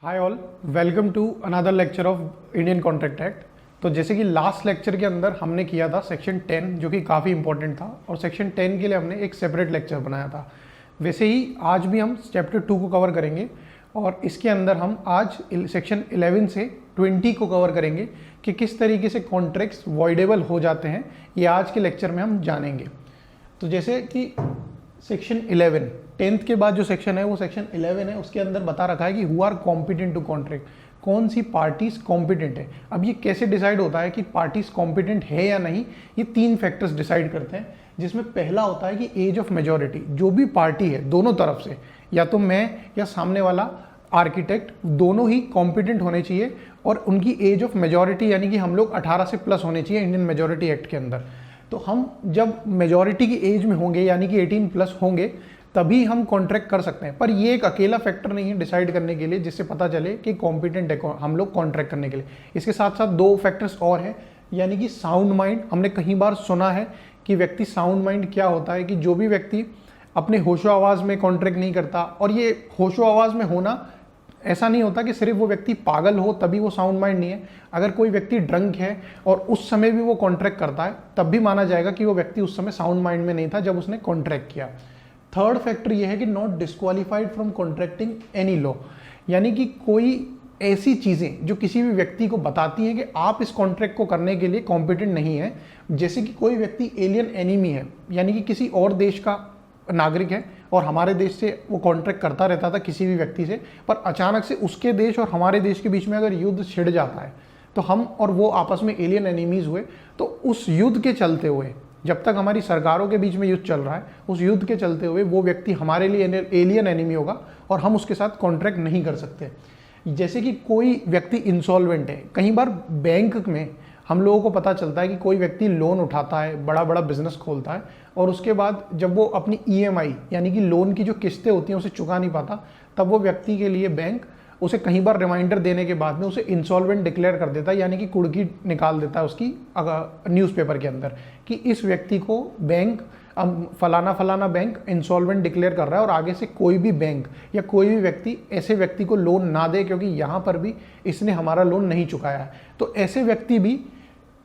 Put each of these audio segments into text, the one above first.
Hi all, welcome to another lecture of Indian contract act. तो जैसे कि last lecture के अंदर हमने किया था सेक्शन 10 जो कि काफ़ी इंपॉर्टेंट था और सेक्शन 10 के लिए हमने एक सेपरेट लेक्चर बनाया था। वैसे ही आज भी हम चैप्टर 2 को कवर करेंगे और इसके अंदर हम आज सेक्शन 11 से 20 को कवर करेंगे कि किस तरीके से कॉन्ट्रैक्ट्स वॉइडेबल हो जाते हैं। ये आज के लेक्चर में हम जानेंगे। तो जैसे कि सेक्शन 11 10th के बाद जो सेक्शन है वो सेक्शन 11 है, उसके अंदर बता रखा है कि who are competent to contract, कौन सी पार्टीज कॉम्पिटेंट है। अब ये कैसे डिसाइड होता है कि पार्टीज कॉम्पिटेंट है या नहीं, ये 3 फैक्टर्स डिसाइड करते हैं, जिसमें पहला होता है कि एज ऑफ मेजॉरिटी। जो भी पार्टी है दोनों तरफ से, या तो मैं या सामने वाला आर्किटेक्ट, दोनों ही कॉम्पिटेंट होने चाहिए और उनकी एज ऑफ मेजॉरिटी यानी कि हम लोग 18 से प्लस होने चाहिए इंडियन मेजॉरिटी एक्ट के अंदर। तो हम जब मेजॉरिटी की एज में होंगे यानी कि 18 प्लस होंगे तभी हम कॉन्ट्रैक्ट कर सकते हैं। पर ये एक अकेला फैक्टर नहीं है डिसाइड करने के लिए जिससे पता चले कि कॉम्पिटेंट है हम लोग कॉन्ट्रैक्ट करने के लिए। इसके साथ साथ 2 फैक्टर्स और हैं, यानी कि साउंड माइंड। हमने कई बार सुना है कि व्यक्ति साउंड माइंड क्या होता है कि जो भी व्यक्ति अपने होशो आवाज़ में कॉन्ट्रैक्ट नहीं करता, और ये होशो आवाज़ में होना ऐसा नहीं होता कि सिर्फ वो व्यक्ति पागल हो तभी वो साउंड माइंड नहीं है। अगर कोई व्यक्ति ड्रंक है और उस समय भी वो कॉन्ट्रैक्ट करता है तब भी माना जाएगा कि वो व्यक्ति उस समय साउंड माइंड में नहीं था जब उसने कॉन्ट्रैक्ट किया। थर्ड फैक्टर ये है कि not disqualified from contracting any law, यानी कि कोई ऐसी चीज़ें जो किसी भी व्यक्ति को बताती हैं कि आप इस कॉन्ट्रैक्ट को करने के लिए कॉम्पिटेंट नहीं है। जैसे कि कोई व्यक्ति एलियन एनिमी है, यानी कि किसी और देश का नागरिक है और हमारे देश से वो कॉन्ट्रैक्ट करता रहता था किसी भी व्यक्ति से, पर अचानक से उसके देश और हमारे देश के बीच में अगर युद्ध छिड़ जाता है तो हम और वो आपस में एलियन एनिमीज हुए, तो उस युद्ध के चलते हुए, जब तक हमारी सरकारों के बीच में युद्ध चल रहा है, उस युद्ध के चलते हुए वो व्यक्ति हमारे लिए एलियन एनिमी होगा और हम उसके साथ कॉन्ट्रैक्ट नहीं कर सकते। जैसे कि कोई व्यक्ति इंसॉल्वेंट है, कई बार बैंक में हम लोगों को पता चलता है कि कोई व्यक्ति लोन उठाता है, बड़ा बड़ा बिजनेस खोलता है और उसके बाद जब वो अपनी EMI यानी कि लोन की जो किस्तें होती हैं उसे चुका नहीं पाता, तब वो व्यक्ति के लिए बैंक उसे कई बार रिमाइंडर देने के बाद में उसे इंसॉल्वेंट डिक्लेयर कर देता है, यानी कि कुड़की निकाल देता है उसकी न्यूज़पेपर के अंदर कि इस व्यक्ति को बैंक फलाना फलाना बैंक इंसॉल्वेंट डिक्लेयर कर रहा है और आगे से कोई भी बैंक या कोई भी व्यक्ति ऐसे व्यक्ति को लोन ना दे, क्योंकि यहाँ पर भी इसने हमारा लोन नहीं चुकाया है। तो ऐसे व्यक्ति भी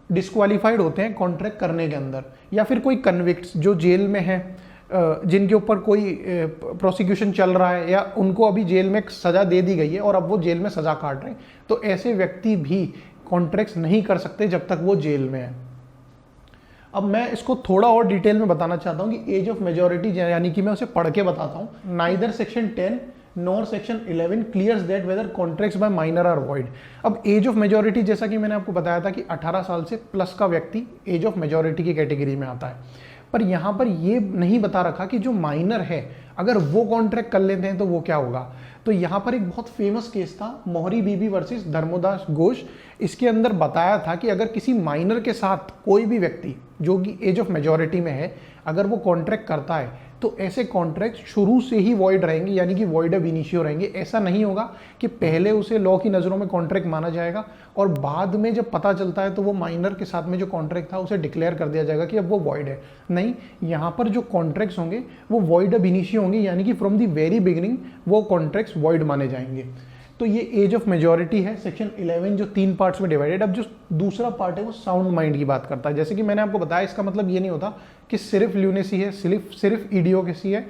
डिस्क्वालीफाइड होते हैं कॉन्ट्रैक्ट करने के अंदर। या फिर कोई कन्विक्ट्स जो जेल में है, जिनके ऊपर कोई प्रोसिक्यूशन चल रहा है या उनको अभी जेल में सज़ा दे दी गई है और अब वो जेल में सज़ा काट रहे हैं, तो ऐसे व्यक्ति भी कॉन्ट्रैक्ट्स नहीं कर सकते जब तक वो जेल में है। अब मैं इसको थोड़ा और डिटेल में बताना चाहता हूँ कि एज ऑफ मेजॉरिटी, यानी कि मैं उसे पढ़ के बताता हूँ। Neither section 10 nor section 11 clears that whether contracts by minor are void. अब एज ऑफ मेजॉरिटी, जैसा कि मैंने आपको बताया था कि 18 साल से प्लस का व्यक्ति एज ऑफ मेजॉरिटी की कैटेगरी में आता है, पर यहाँ पर ये नहीं बता रखा कि जो माइनर है अगर वो कॉन्ट्रैक्ट कर लेते हैं तो वो क्या होगा। तो यहाँ पर एक बहुत फेमस केस था, मोहरी बीबी वर्सेस धर्मोदास घोष। इसके अंदर बताया था कि अगर किसी माइनर के साथ कोई भी व्यक्ति जो कि एज ऑफ मेजॉरिटी में है अगर वो कॉन्ट्रैक्ट करता है तो ऐसे कॉन्ट्रैक्ट शुरू से ही वॉइड रहेंगे, यानी कि वॉइड अब इनिशियो रहेंगे। ऐसा नहीं होगा कि पहले उसे लॉ की नज़रों में कॉन्ट्रैक्ट माना जाएगा और बाद में जब पता चलता है तो वो माइनर के साथ में जो कॉन्ट्रैक्ट था उसे डिक्लेयर कर दिया जाएगा कि अब वो वॉइड है। नहीं, यहाँ पर जो कॉन्ट्रैक्ट्स होंगे वो वॉइड अब इनिशियो होंगे, यानी कि फ्रॉम द वेरी बिगिनिंग वो कॉन्ट्रैक्ट्स वॉइड माने जाएंगे। तो ये एज ऑफ मेजॉरिटी है सेक्शन 11 जो 3 पार्ट्स में डिवाइडेड। अब जो दूसरा पार्ट है वो साउंड माइंड की बात करता है। जैसे कि मैंने आपको बताया, इसका मतलब ये नहीं होता कि सिर्फ ल्यूनेसी है, सिर्फ इडियोकेसी है।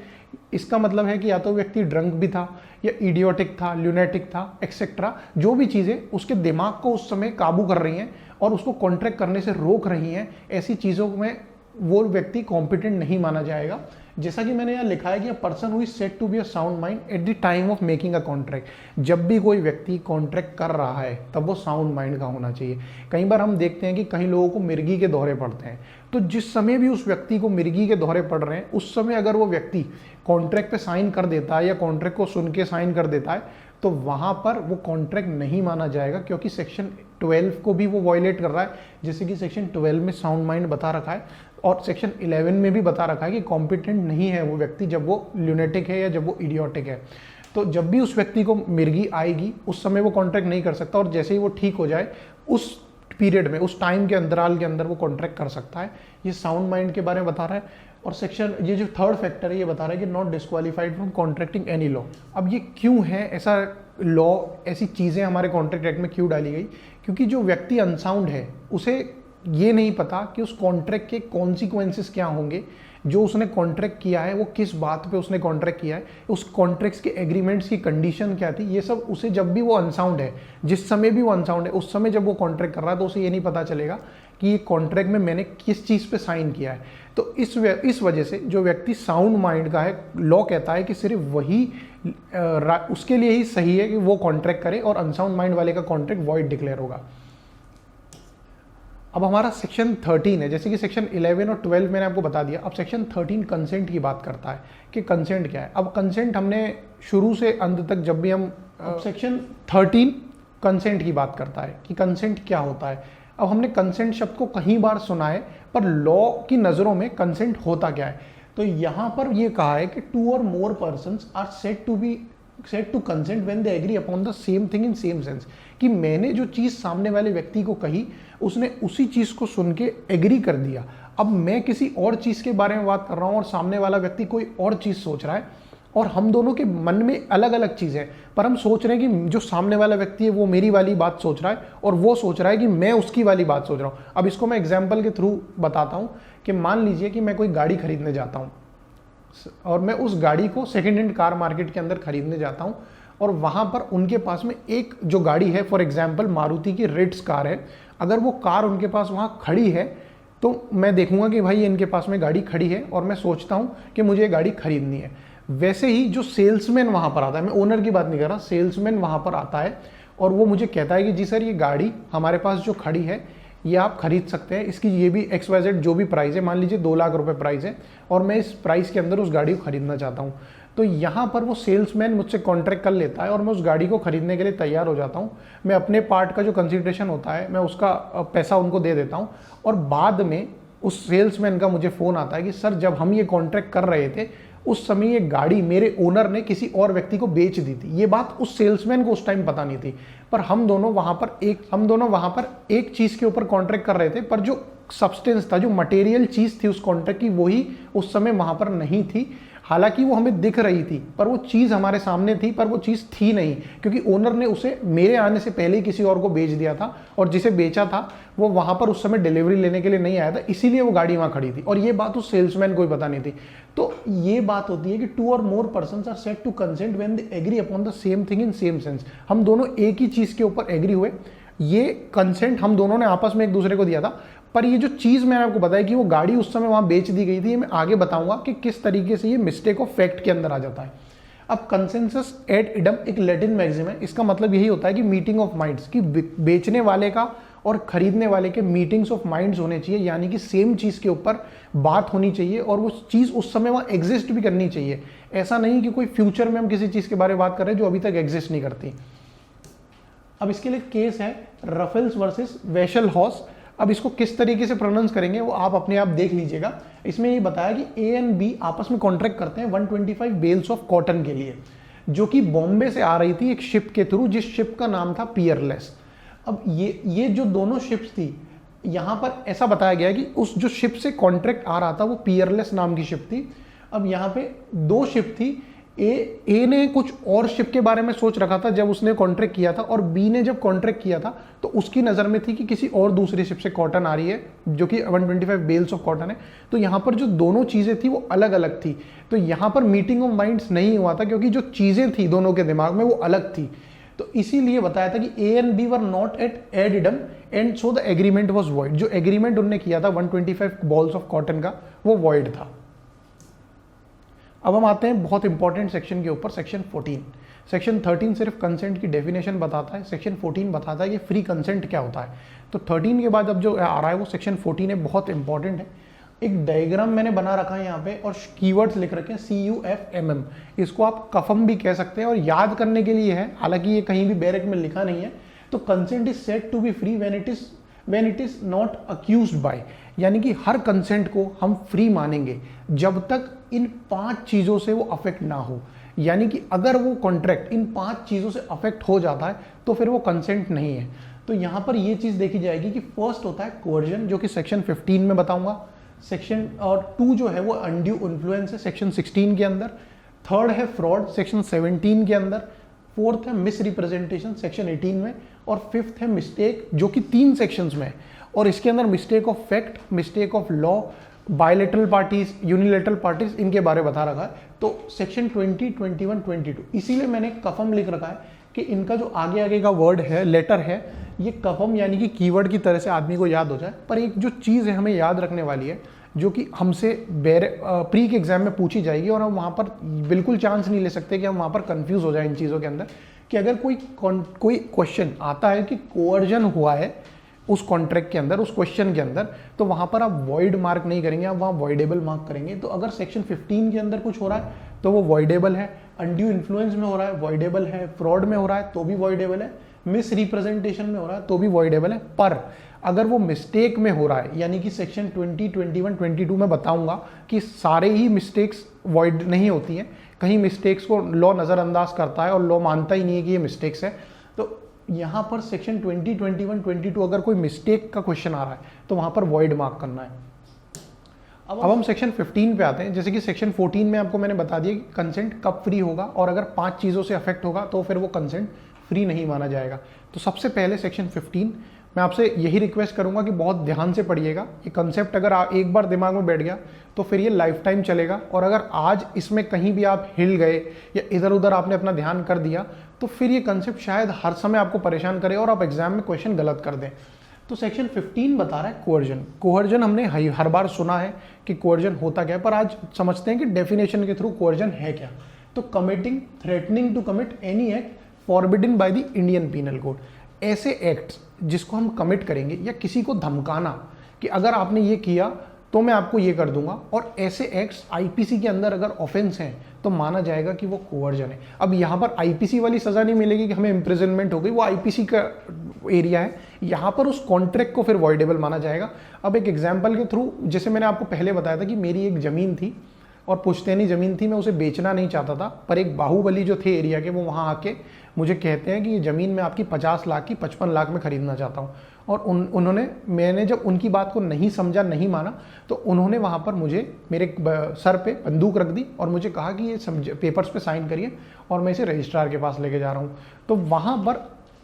इसका मतलब है कि या तो व्यक्ति ड्रंक भी था या इडियोटिक था, ल्यूनेटिक था, एक्सेट्रा। जो भी चीज़ें उसके दिमाग को उस समय काबू कर रही हैं और उसको कॉन्ट्रैक्ट करने से रोक रही हैं, ऐसी चीज़ों में वो व्यक्ति कॉम्पिटेंट नहीं माना जाएगा। जैसा कि मैंने यहाँ लिखा है कि a person who is said to be a sound mind at the time of making a contract. जब भी कोई व्यक्ति कॉन्ट्रैक्ट कर रहा है तब वो साउंड माइंड का होना चाहिए। कई बार हम देखते हैं कि कई लोगों को मिर्गी के दौरे पड़ते हैं, तो जिस समय भी उस व्यक्ति को मिर्गी के दौरे पड़ रहे हैं उस समय अगर वो व्यक्ति कॉन्ट्रैक्ट पे साइन कर देता है या कॉन्ट्रैक्ट को सुन के साइन कर देता है तो वहाँ पर वो कॉन्ट्रैक्ट नहीं माना जाएगा, क्योंकि सेक्शन 12 को भी वो वॉयलेट कर रहा है। जैसे कि सेक्शन 12 में साउंड माइंड बता रखा है और सेक्शन 11 में भी बता रखा है कि कॉम्पिटेंट नहीं है वो व्यक्ति जब वो ल्यूनेटिक है या जब वो इडियोटिक है। तो जब भी उस व्यक्ति को मिर्गी आएगी उस समय वो कॉन्ट्रैक्ट नहीं कर सकता, और जैसे ही वो ठीक हो जाए उस पीरियड में, उस टाइम के अंतराल के अंदर वो कॉन्ट्रैक्ट कर सकता है। ये साउंड माइंड के बारे में बता रहा है। और सेक्शन ये जो थर्ड फैक्टर है ये बता रहा है कि not disqualified from contracting any law. अब ये क्यों है ऐसा लॉ, ऐसी चीज़ें हमारे कॉन्ट्रैक्ट एक्ट में क्यों डाली गई? क्योंकि जो व्यक्ति अनसाउंड है उसे ये नहीं पता कि उस कॉन्ट्रैक्ट के कॉन्सिक्वेंसेस क्या होंगे, जो उसने कॉन्ट्रैक्ट किया है वो किस बात पे उसने कॉन्ट्रैक्ट किया है, उस कॉन्ट्रैक्ट्स के एग्रीमेंट्स की कंडीशन क्या थी, ये सब उसे जब भी वो अनसाउंड है, जिस समय भी वो अनसाउंड है, उस समय जब वो कॉन्ट्रैक्ट कर रहा है तो उसे ये नहीं पता चलेगा कि ये कॉन्ट्रैक्ट में मैंने किस चीज़ पे साइन किया है। तो इस वजह से जो व्यक्ति साउंड माइंड का है, लॉ कहता है कि सिर्फ वही उसके लिए ही सही है कि वो कॉन्ट्रैक्ट करे और अनसाउंड माइंड वाले का कॉन्ट्रैक्ट वॉइड डिक्लेयर होगा। अब हमारा सेक्शन 13 है, जैसे कि सेक्शन 11 और 12 मैंने आपको बता दिया। अब सेक्शन 13 कंसेंट की बात करता है कि कंसेंट क्या है। अब कंसेंट हमने शुरू से अंत तक जब भी हम सेक्शन 13 कंसेंट की बात करता है कि कंसेंट क्या होता है। अब हमने कंसेंट शब्द को कई बार सुना है, पर लॉ की नज़रों में कंसेंट होता क्या है? तो यहाँ पर ये कहा है कि 2 or more persons are said to consent when they agree upon the same thing in same sense, कि मैंने जो चीज़ सामने वाले व्यक्ति को कही उसने उसी चीज़ को सुन के एग्री कर दिया। अब मैं किसी और चीज़ के बारे में बात कर रहा हूँ और सामने वाला व्यक्ति कोई और चीज़ सोच रहा है और हम दोनों के मन में अलग अलग चीज़ें हैं, पर हम सोच रहे हैं कि जो सामने वाला व्यक्ति है वो मेरी वाली बात सोच रहा है और वो सोच रहा है कि मैं उसकी वाली बात सोच रहा हूँ। अब इसको मैं एग्जाम्पल के थ्रू बताता हूँ कि मान लीजिए कि मैं कोई गाड़ी खरीदने जाता हूँ और मैं उस गाड़ी को सेकेंड हैंड कार मार्केट के अंदर खरीदने जाता हूँ और वहाँ पर उनके पास में एक जो गाड़ी है, फॉर एग्जांपल मारुति की रिट्स कार है, अगर वो कार उनके पास वहाँ खड़ी है तो मैं देखूंगा कि भाई इनके पास में गाड़ी खड़ी है और मैं सोचता हूँ कि मुझे ये गाड़ी खरीदनी है। वैसे ही जो सेल्समैन वहाँ पर आता है, मैं ओनर की बात नहीं कर रहा, सेल्समैन वहाँ पर आता है और वो मुझे कहता है कि जी सर ये गाड़ी हमारे पास जो खड़ी है ये आप खरीद सकते हैं, इसकी ये भी XYZ जो भी प्राइस है, मान लीजिए 2 लाख रुपए प्राइस है और मैं इस प्राइस के अंदर उस गाड़ी को खरीदना चाहता हूँ। तो यहाँ पर वो सेल्समैन मुझसे कॉन्ट्रैक्ट कर लेता है और मैं उस गाड़ी को खरीदने के लिए तैयार हो जाता हूँ। मैं अपने पार्ट का जो कंसिडरेशन होता है मैं उसका पैसा उनको दे देता हूँ और बाद में उस सेल्समैन का मुझे फ़ोन आता है कि सर जब हम ये कॉन्ट्रैक्ट कर रहे थे उस समय ये गाड़ी मेरे ओनर ने किसी और व्यक्ति को बेच दी थी। ये बात उस सेल्समैन को उस टाइम पता नहीं थी, पर हम दोनों वहाँ पर एक चीज़ के ऊपर कॉन्ट्रैक्ट कर रहे थे, पर जो सब्सटेंस था, जो मटेरियल चीज़ थी उस कॉन्ट्रैक्ट की, वही उस समय वहाँ पर नहीं थी। हालांकि वो हमें दिख रही थी पर वो चीज़ हमारे सामने थी, पर वो चीज़ थी नहीं, क्योंकि ओनर ने उसे मेरे आने से पहले ही किसी और को बेच दिया था और जिसे बेचा था वो वहाँ पर उस समय डिलीवरी लेने के लिए नहीं आया था, इसीलिए वो गाड़ी वहाँ खड़ी थी और ये बात उस सेल्समैन को ही पता नहीं थी। तो ये बात होती है कि 2 or more persons are said to consent when they agree upon the same thing in same sense. हम दोनों एक ही चीज़ के ऊपर एग्री हुए, ये कंसेंट हम दोनों ने आपस में एक दूसरे को दिया था। पर ये जो चीज़ मैंने आपको बताया कि वो गाड़ी उस समय वहाँ बेच दी गई थी, मैं आगे बताऊंगा कि किस तरीके से ये मिस्टेक ऑफ फैक्ट के अंदर आ जाता है। अब कंसेंसस एड इडम एक लैटिन मैक्सिम है, इसका मतलब यही होता है कि मीटिंग ऑफ माइंड्स, कि बेचने वाले का और खरीदने वाले के मीटिंग्स ऑफ माइंड्स होने चाहिए, यानी कि सेम चीज़ के ऊपर बात होनी चाहिए और वो चीज़ उस समय वहाँ एग्जिस्ट भी करनी चाहिए। ऐसा नहीं कि कोई फ्यूचर में हम किसी चीज़ के बारे में बात कर रहे हैं जो अभी तक एग्जिस्ट नहीं करती। अब इसके लिए केस है रफेल्स वर्सेस वेशलहॉस। अब इसको किस तरीके से प्रोनाउंस करेंगे वो आप अपने आप देख लीजिएगा। इसमें ये बताया कि ए एंड बी आपस में कॉन्ट्रैक्ट करते हैं 125 बेल्स ऑफ कॉटन के लिए, जो कि बॉम्बे से आ रही थी एक शिप के थ्रू, जिस शिप का नाम था पियरलेस। अब ये जो दोनों शिप्स थी, यहाँ पर ऐसा बताया गया है कि उस जो शिप से कॉन्ट्रैक्ट आ रहा था वो पियरलेस नाम की शिप थी। अब यहाँ पे 2 शिप थी, ए ने कुछ और शिप के बारे में सोच रखा था जब उसने कॉन्ट्रैक्ट किया था, और बी ने जब कॉन्ट्रैक्ट किया था तो उसकी नज़र में थी कि किसी और दूसरी शिप से कॉटन आ रही है जो कि 125 बेल्स ऑफ कॉटन है। तो यहाँ पर जो दोनों चीज़ें थी वो अलग अलग थी। तो यहाँ पर मीटिंग ऑफ माइंड्स नहीं हुआ था क्योंकि जो चीज़ें थी दोनों के दिमाग में वो अलग थी। तो इसीलिए बताया था कि A and B were not at ad idem and so the agreement was void. जो एग्रीमेंट उन्होंने किया था 125 बॉल्स ऑफ कॉटन का, वो वॉइड था। अब हम आते हैं बहुत इंपॉर्टेंट सेक्शन के ऊपर, सेक्शन 14। सेक्शन 13 सिर्फ कंसेंट की डेफिनेशन बताता है, सेक्शन 14 बताता है कि फ्री कंसेंट क्या होता है। तो 13 के बाद अब जो आ रहा है वो सेक्शन 14 है, बहुत इंपॉर्टेंट है। एक डायग्राम मैंने बना रखा है यहाँ पे और कीवर्ड्स लिख रखे हैं CUFMM। इसको आप कफम भी कह सकते हैं और याद करने के लिए है, हालांकि ये कहीं भी बैरक में लिखा नहीं है। तो consent is said to be free when it is not accused by, यानी कि हर कंसेंट को हम फ्री मानेंगे जब तक इन 5 चीज़ों से वो अफेक्ट ना हो। यानी कि अगर वो कॉन्ट्रैक्ट इन 5 चीज़ों से अफेक्ट हो जाता है तो फिर वो कंसेंट नहीं है। तो यहाँ पर ये चीज़ देखी जाएगी कि फर्स्ट होता है कोवर्जन, जो कि सेक्शन 15 में बताऊंगा। सेक्शन और 2 जो है वो अनड्यू इन्फ्लुएंस है सेक्शन 16 के अंदर, थर्ड है फ्रॉड सेक्शन 17 के अंदर, फोर्थ है मिस रिप्रेजेंटेशन सेक्शन 18 में, और फिफ्थ है मिस्टेक जो कि 3 सेक्शंस में है, और इसके अंदर mistake of fact, mistake of law, bilateral parties, unilateral parties, इनके बारे में बता रखा है। तो सेक्शन 20, 21, 22 इसीलिए मैंने कफम लिख रखा है कि इनका जो आगे आगे का वर्ड है, लेटर है, ये कफम यानी कि कीवर्ड की तरह से आदमी को याद हो जाए। पर एक जो चीज़ है हमें याद रखने वाली है जो कि हमसे प्री के एग्जाम में पूछी जाएगी, और हम वहाँ पर बिल्कुल चांस नहीं ले सकते कि हम वहाँ पर कंफ्यूज हो जाए इन चीज़ों के अंदर, कि अगर कोई क्वेश्चन आता है कि कोअर्जन हुआ है उस कॉन्ट्रैक्ट के अंदर, उस क्वेश्चन के अंदर, तो वहाँ पर आप वॉइड मार्क नहीं करेंगे, आप वहाँ वॉइडेबल मार्क करेंगे। तो अगर सेक्शन 15 के अंदर कुछ हो रहा है तो वो वॉइडेबल है, अनड्यू इन्फ्लुएंस में हो रहा है वॉइडेबल है, फ्रॉड में हो रहा है तो भी वॉइडेबल है, मिस रिप्रेजेंटेशन में हो रहा है तो भी वॉइडेबल है। पर अगर वो मिस्टेक में हो रहा है, यानी कि सेक्शन 20, 21, 22 में बताऊंगा कि सारे ही मिस्टेक्स वॉइड नहीं होती हैं, कहीं मिस्टेक्स को लॉ नज़रअंदाज करता है और लॉ मानता ही नहीं है कि ये मिस्टेक्स है। तो यहाँ पर सेक्शन 20, 21, 22 अगर कोई मिस्टेक का क्वेश्चन आ रहा है तो वहाँ पर वॉइड मार्क करना है। अब हम सेक्शन 15 पे आते हैं। जैसे कि सेक्शन 14 में आपको मैंने बता दिया कि कंसेंट कब फ्री होगा, और अगर 5 चीज़ों से अफेक्ट होगा तो फिर वो कंसेंट फ्री नहीं माना जाएगा। तो सबसे पहले सेक्शन 15, मैं आपसे यही रिक्वेस्ट करूंगा कि बहुत ध्यान से पढ़िएगा। ये कंसेप्ट अगर एक बार दिमाग में बैठ गया तो फिर ये लाइफ टाइम चलेगा, और अगर आज इसमें कहीं भी आप हिल गए या इधर उधर आपने अपना ध्यान कर दिया तो फिर ये कंसेप्ट शायद हर समय आपको परेशान करे और आप एग्जाम में क्वेश्चन गलत कर दें। तो सेक्शन 15 बता रहा है कोअर्जन। कोअर्जन हमने हर बार सुना है कि कोअर्जन होता क्या है, पर आज समझते हैं कि डेफिनेशन के थ्रू कोअर्जन है क्या। तो committing, threatening to commit any act forbidden by the Indian penal code, ऐसे एक्ट्स जिसको हम कमिट करेंगे, या किसी को धमकाना कि अगर आपने ये किया तो मैं आपको ये कर दूंगा, और ऐसे एक्ट्स आईपीसी के अंदर अगर ऑफेंस हैं तो माना जाएगा कि वो कोअर्जन है। अब यहाँ पर आईपीसी वाली सजा नहीं मिलेगी कि हमें इम्प्रिजनमेंट हो गई, वो आईपीसी का एरिया है, यहाँ पर उस कॉन्ट्रैक्ट को फिर वॉइडेबल माना जाएगा। अब एक एग्जाम्पल के थ्रू, जैसे मैंने आपको पहले बताया था कि मेरी एक ज़मीन थी और पुश्तैनी ज़मीन थी, मैं उसे बेचना नहीं चाहता था, पर एक बाहुबली जो थे एरिया के, वो वहाँ आके मुझे कहते हैं कि ये ज़मीन मैं आपकी 50 लाख की 55 लाख में ख़रीदना चाहता हूँ। और मैंने जब उनकी बात को नहीं समझा, नहीं माना, तो उन्होंने वहाँ पर मुझे मेरे सर पे बंदूक रख दी और मुझे कहा कि ये पेपर्स पे साइन करिए और मैं इसे रजिस्ट्रार के पास लेके जा रहा हूँ। तो वहाँ पर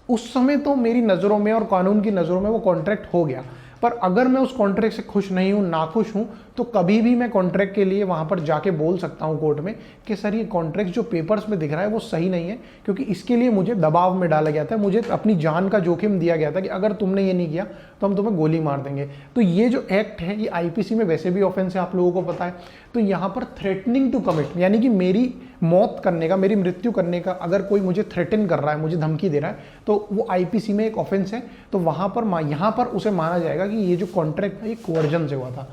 उस समय तो मेरी नज़रों में और कानून की नज़रों में वो कॉन्ट्रैक्ट हो गया, पर अगर मैं उस कॉन्ट्रैक्ट से खुश नहीं हूँ, नाखुश हूँ, तो कभी भी मैं कॉन्ट्रैक्ट के लिए वहाँ पर जाके बोल सकता हूँ कोर्ट में कि सर ये कॉन्ट्रैक्ट जो पेपर्स में दिख रहा है वो सही नहीं है, क्योंकि इसके लिए मुझे दबाव में डाला गया था, मुझे अपनी जान का जोखिम दिया गया था कि अगर तुमने ये नहीं किया तो हम तुम्हें गोली मार देंगे। तो ये जो एक्ट है ये आईपीसी में वैसे भी ऑफेंस है, आप लोगों को पता है। तो यहाँ पर थ्रेटनिंग टू कमिट, यानी कि मेरी मौत करने का, मेरी मृत्यु करने का अगर कोई मुझे थ्रेटन कर रहा है, मुझे धमकी दे रहा है, तो वो आईपीसी में एक ऑफेंस है। तो वहाँ पर यहाँ पर उसे माना जाएगा कि ये जो कॉन्ट्रैक्ट है ये कोअर्जन से हुआ था।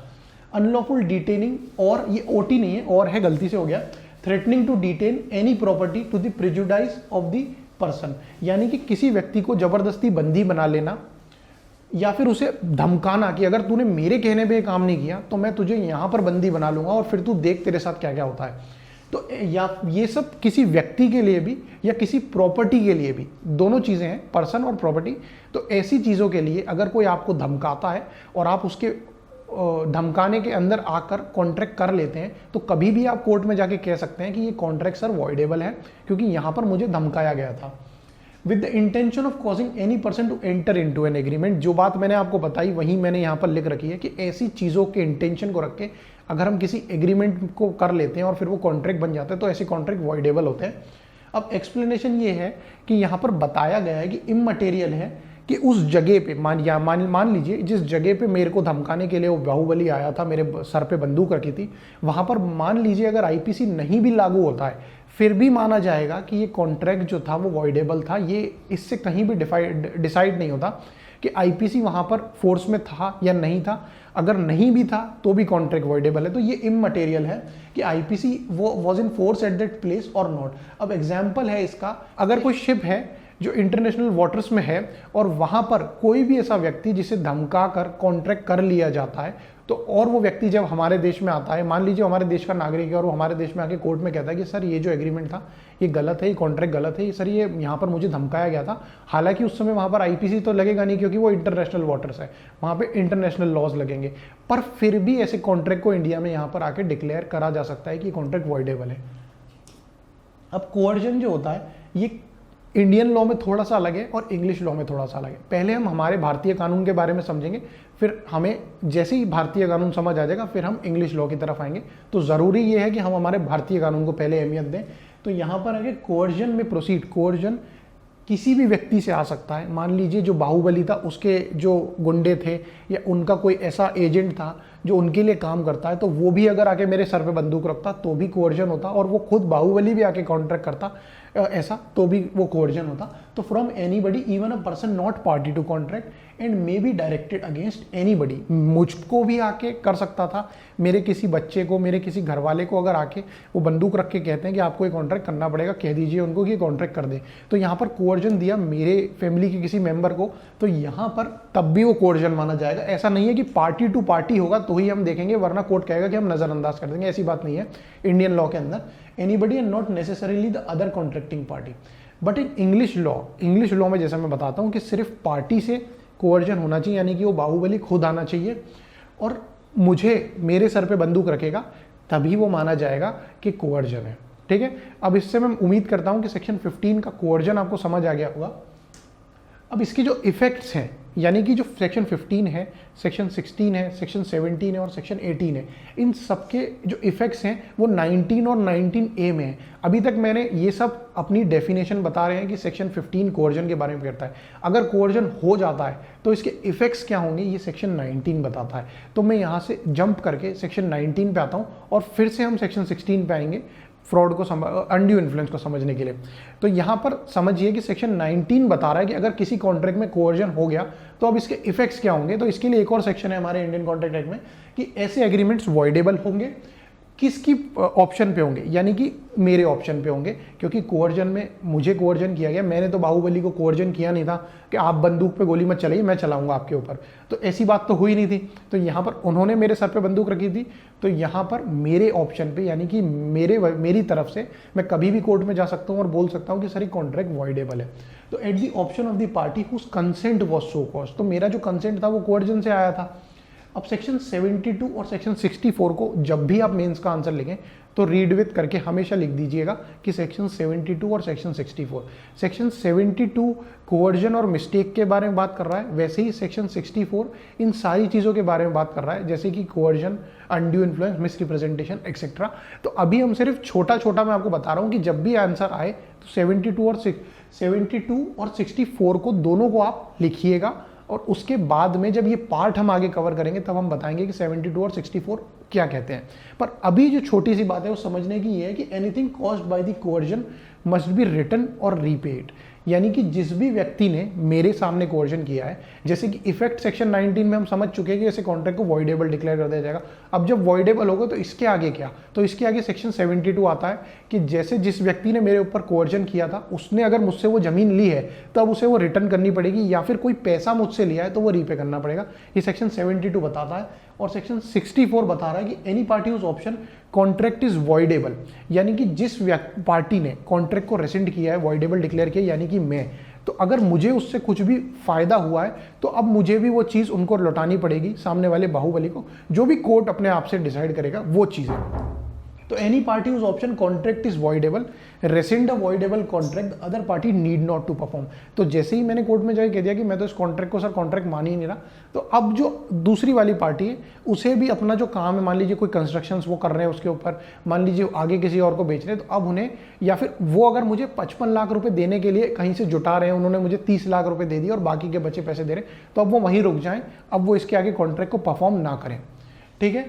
अनलॉफुल डिटेनिंग, और ये ओटी नहीं है, और है, गलती से हो गया, threatening to detain any property to the prejudice of the person, यानी कि किसी व्यक्ति को जबरदस्ती बंदी बना लेना या फिर उसे धमकाना कि अगर तूने मेरे कहने पे काम नहीं किया तो मैं तुझे यहाँ पर बंदी बना लूंगा और फिर तू देख तेरे साथ क्या क्या होता है। तो या ये सब किसी व्यक्ति के लिए भी या किसी प्रॉपर्टी के लिए भी, दोनों चीज़ें हैं, पर्सन और प्रॉपर्टी। तो ऐसी चीज़ों के लिए अगर कोई आपको धमकाता है और आप उसके धमकाने के अंदर आकर कॉन्ट्रैक्ट कर लेते हैं, तो कभी भी आप कोर्ट में जाके कह सकते हैं कि ये कॉन्ट्रैक्ट सर वॉइडेबल है, क्योंकि यहाँ पर मुझे धमकाया गया था। With the intention of causing any person to enter into an agreement, जो बात मैंने आपको बताई वही मैंने यहाँ पर लिख रखी है कि ऐसी चीज़ों के इंटेंशन को रख के अगर हम किसी एग्रीमेंट को कर लेते हैं और फिर वो कॉन्ट्रैक्ट बन जाता है तो ऐसे कॉन्ट्रैक्ट वॉइडेबल होते हैं। अब एक्सप्लेनेशन ये है कि यहाँ पर बताया गया है कि इममटेरियल है कि उस जगह पे मान लीजिए जिस जगह पे मेरे को धमकाने के लिए वो बाहुबली आया था, मेरे सर पे बंदूक रखी थी, वहाँ पर मान लीजिए अगर आईपीसी नहीं भी लागू होता है फिर भी माना जाएगा कि ये कॉन्ट्रैक्ट जो था वो वॉइडेबल था। ये इससे कहीं भी डिसाइड नहीं होता कि आईपीसी वहाँ पर फोर्स में था या नहीं था। अगर नहीं भी था तो भी कॉन्ट्रैक्ट वॉइडेबल है। तो ये इममटेरियल है कि आईपीसी वो was in force at that place और नॉट। अब एग्जाम्पल है इसका, अगर कोई शिप है जो इंटरनेशनल वाटर्स में है और वहाँ पर कोई भी ऐसा व्यक्ति जिसे धमका कर कॉन्ट्रैक्ट कर लिया जाता है तो और वो व्यक्ति जब हमारे देश में आता है, मान लीजिए हमारे देश का नागरिक है और वो हमारे देश में आके कोर्ट में कहता है कि सर ये जो एग्रीमेंट था ये गलत है, ये कॉन्ट्रैक्ट गलत है, सर ये यहाँ पर मुझे धमकाया गया था। हालांकि उस समय वहाँ पर आईपीसी तो लगेगा नहीं क्योंकि वो इंटरनेशनल वाटर्स है, वहाँ पे इंटरनेशनल लॉज लगेंगे, पर फिर भी ऐसे कॉन्ट्रैक्ट को इंडिया में यहाँ पर आके डिक्लेयर करा जा सकता है कि कॉन्ट्रैक्ट वॉइडेबल है। अब कोअर्जन जो होता है ये इंडियन लॉ में थोड़ा सा अलग है और इंग्लिश लॉ में थोड़ा सा अलग है। पहले हम हमारे भारतीय कानून के बारे में समझेंगे, फिर हमें जैसे ही भारतीय कानून समझ आ जाएगा फिर हम इंग्लिश लॉ की तरफ आएंगे। तो ज़रूरी ये है कि हम हमारे भारतीय कानून को पहले अहमियत दें। तो यहाँ पर आगे कोअर्जन में प्रोसीड, कोअर्जन किसी भी व्यक्ति से आ सकता है। मान लीजिए जो बाहुबली था उसके जो गुंडे थे या उनका कोई ऐसा एजेंट था जो उनके लिए काम करता है, तो वो भी अगर आके मेरे सर पे बंदूक रखता तो भी कोअर्जन होता, और वो खुद बाहुबली भी आके कॉन्ट्रैक्ट करता ऐसा तो भी वो कोअर्जन होता। तो from anybody even a person not party to contract and may be directed against anybody, मुझको भी आके कर सकता था, मेरे किसी बच्चे को, मेरे किसी घर वाले को अगर आके वो बंदूक रख के कहते हैं कि आपको ये कॉन्ट्रैक्ट करना पड़ेगा, कह दीजिए उनको कि कॉन्ट्रैक्ट कर दे, तो यहाँ पर कोअर्जन दिया मेरे फैमिली के किसी मेंबर को, तो यहाँ पर तब भी वो कोअर्जन माना जाएगा। ऐसा नहीं है कि पार्टी टू पार्टी होगा तो ही हम देखेंगे, वरना कोर्ट कहेगा कि हम नजरअंदाज कर देंगे, ऐसी बात नहीं है इंडियन लॉ के अंदर। Anybody and not necessarily the other contracting party. But in English law में जैसा मैं बताता हूँ कि सिर्फ पार्टी से कोअर्जन होना चाहिए, यानी कि वो बाहुबली खुद आना चाहिए और मुझे मेरे सर पे बंदूक रखेगा, तभी वो माना जाएगा कि कोअर्जन है। ठीक है, अब इससे मैं उम्मीद करता हूं कि सेक्शन 15 का कोअर्जन आपको समझ आ गया होगा। अब इसके जो इफेक्ट्स हैं, यानी कि जो सेक्शन 15 है, सेक्शन 16 है, सेक्शन 17 है और सेक्शन 18 है, इन सबके जो इफेक्ट्स हैं वो 19 और 19A में है। अभी तक मैंने ये सब अपनी डेफिनेशन बता रहे हैं कि सेक्शन 15 कोअर्जन के बारे में करता है। अगर कोअर्जन हो जाता है तो इसके इफेक्ट्स क्या होंगे ये सेक्शन 19 बताता है। तो मैं यहाँ से जंप करके सेक्शन 19 पे आता हूँ और फिर से हम सेक्शन 16 पे आएंगे फ्रॉड को अनड्यू इन्फ्लुएंस को समझने के लिए। तो यहाँ पर समझिए कि सेक्शन 19 बता रहा है कि अगर किसी कॉन्ट्रैक्ट में कोअर्जन हो गया तो अब इसके इफेक्ट्स क्या होंगे। तो इसके लिए एक और सेक्शन है हमारे इंडियन कॉन्ट्रैक्ट एक्ट में कि ऐसे एग्रीमेंट्स वॉइडेबल होंगे, किसकी ऑप्शन पे होंगे, यानी कि मेरे ऑप्शन पे होंगे, क्योंकि कोअर्जन में मुझे कोअर्जन किया गया, मैंने तो बाहुबली को कोअर्जन किया नहीं था कि आप बंदूक पे गोली मत चलाइए, मैं चलाऊंगा आपके ऊपर, तो ऐसी बात तो हुई नहीं थी। तो यहाँ पर उन्होंने मेरे सर पे बंदूक रखी थी, तो यहाँ पर मेरे ऑप्शन पे, यानी कि मेरी तरफ से मैं कभी भी कोर्ट में जा सकता हूँ और बोल सकता हूँ कि सर ये कॉन्ट्रैक्ट वॉइडेबल है। तो at the option of the party whose consent was so cause, तो मेरा जो कंसेंट था वो कोअर्जन से आया था। अब सेक्शन 72 और सेक्शन 64 को जब भी आप मेंस का आंसर लिखें तो रीड विथ करके हमेशा लिख दीजिएगा कि सेक्शन 72 और सेक्शन 64। सेक्शन 72 कोअर्जन और मिस्टेक के बारे में बात कर रहा है, वैसे ही सेक्शन 64 इन सारी चीज़ों के बारे में बात कर रहा है, जैसे कि coercion, undue influence, misrepresentation etcetera. तो अभी हम सिर्फ छोटा छोटा मैं आपको बता रहा हूँ कि जब भी आंसर आए तो 72 और 64 को दोनों को आप लिखिएगा, और उसके बाद में जब ये पार्ट हम आगे कवर करेंगे तब हम बताएंगे कि 72 और 64 क्या कहते हैं। पर अभी जो छोटी सी बात है वो समझने की ये है कि anything caused by the coercion must be written और रीपेड, यानी कि जिस भी व्यक्ति ने मेरे सामने कोअर्जन किया है, जैसे कि इफेक्ट सेक्शन 19 में हम समझ चुके हैं कि ऐसे कॉन्ट्रैक्ट को वॉइडेबल डिक्लेयर कर दिया जाएगा। अब जब वॉइडेबल होगा तो इसके आगे क्या, तो इसके आगे सेक्शन 72 आता है कि जैसे जिस व्यक्ति ने मेरे ऊपर कोअर्जन किया था उसने अगर मुझसे वो जमीन ली है तब उसे वो रिटर्न करनी पड़ेगी, या फिर कोई पैसा मुझसे लिया है तो वो रीपे करना पड़ेगा, ये सेक्शन 72 बताता है। और सेक्शन 64 बता रहा है कि any party whose option contract is voidable, यानी कि जिस पार्टी ने कॉन्ट्रैक्ट को रेसेंड किया है, वॉइडेबल डिक्लेयर किया, यानी कि मैं, तो अगर मुझे उससे कुछ भी फायदा हुआ है तो अब मुझे भी वो चीज़ उनको लौटानी पड़ेगी, सामने वाले बाहुबली को, जो भी कोर्ट अपने आप से डिसाइड करेगा वो चीज़ें। तो any party whose option contract is voidable rescind a voidable contract other party need not to perform. तो जैसे ही मैंने कोर्ट में जाके कह दिया कि मैं तो इस कॉन्ट्रैक्ट को सर कॉन्ट्रैक्ट मान ही नहीं रहा, तो अब जो दूसरी वाली पार्टी है उसे भी अपना जो काम है, मान लीजिए कोई कंस्ट्रक्शन वो कर रहे हैं उसके ऊपर, मान लीजिए आगे किसी और को बेच रहे हैं, तो अब उन्हें, या फिर वो अगर मुझे 55 लाख रुपए देने के लिए कहीं से जुटा रहे हैं, उन्होंने मुझे 30 लाख रुपए दे दिए और बाकी के बचे पैसे दे रहे हैं, तो अब वो वहीं रुक जाएं, अब वो इसके आगे कॉन्ट्रैक्ट को परफॉर्म ना करें। ठीक है,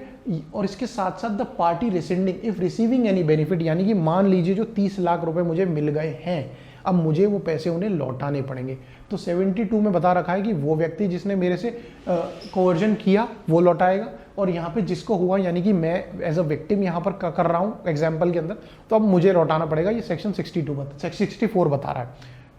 और इसके साथ साथ the party rescinding if receiving any benefit, यानी कि मान लीजिए जो 30 लाख रुपए मुझे मिल गए हैं, अब मुझे वो पैसे उन्हें लौटाने पड़ेंगे। तो 72 में बता रखा है कि वो व्यक्ति जिसने मेरे से कोअर्जन किया वो लौटाएगा, और यहाँ पे जिसको हुआ, यानी कि मैं एज अ विक्टिम यहाँ पर कर रहा हूँ एग्जाम्पल के अंदर, तो अब मुझे लौटाना पड़ेगा। ये सेक्शन 64 बता रहा है।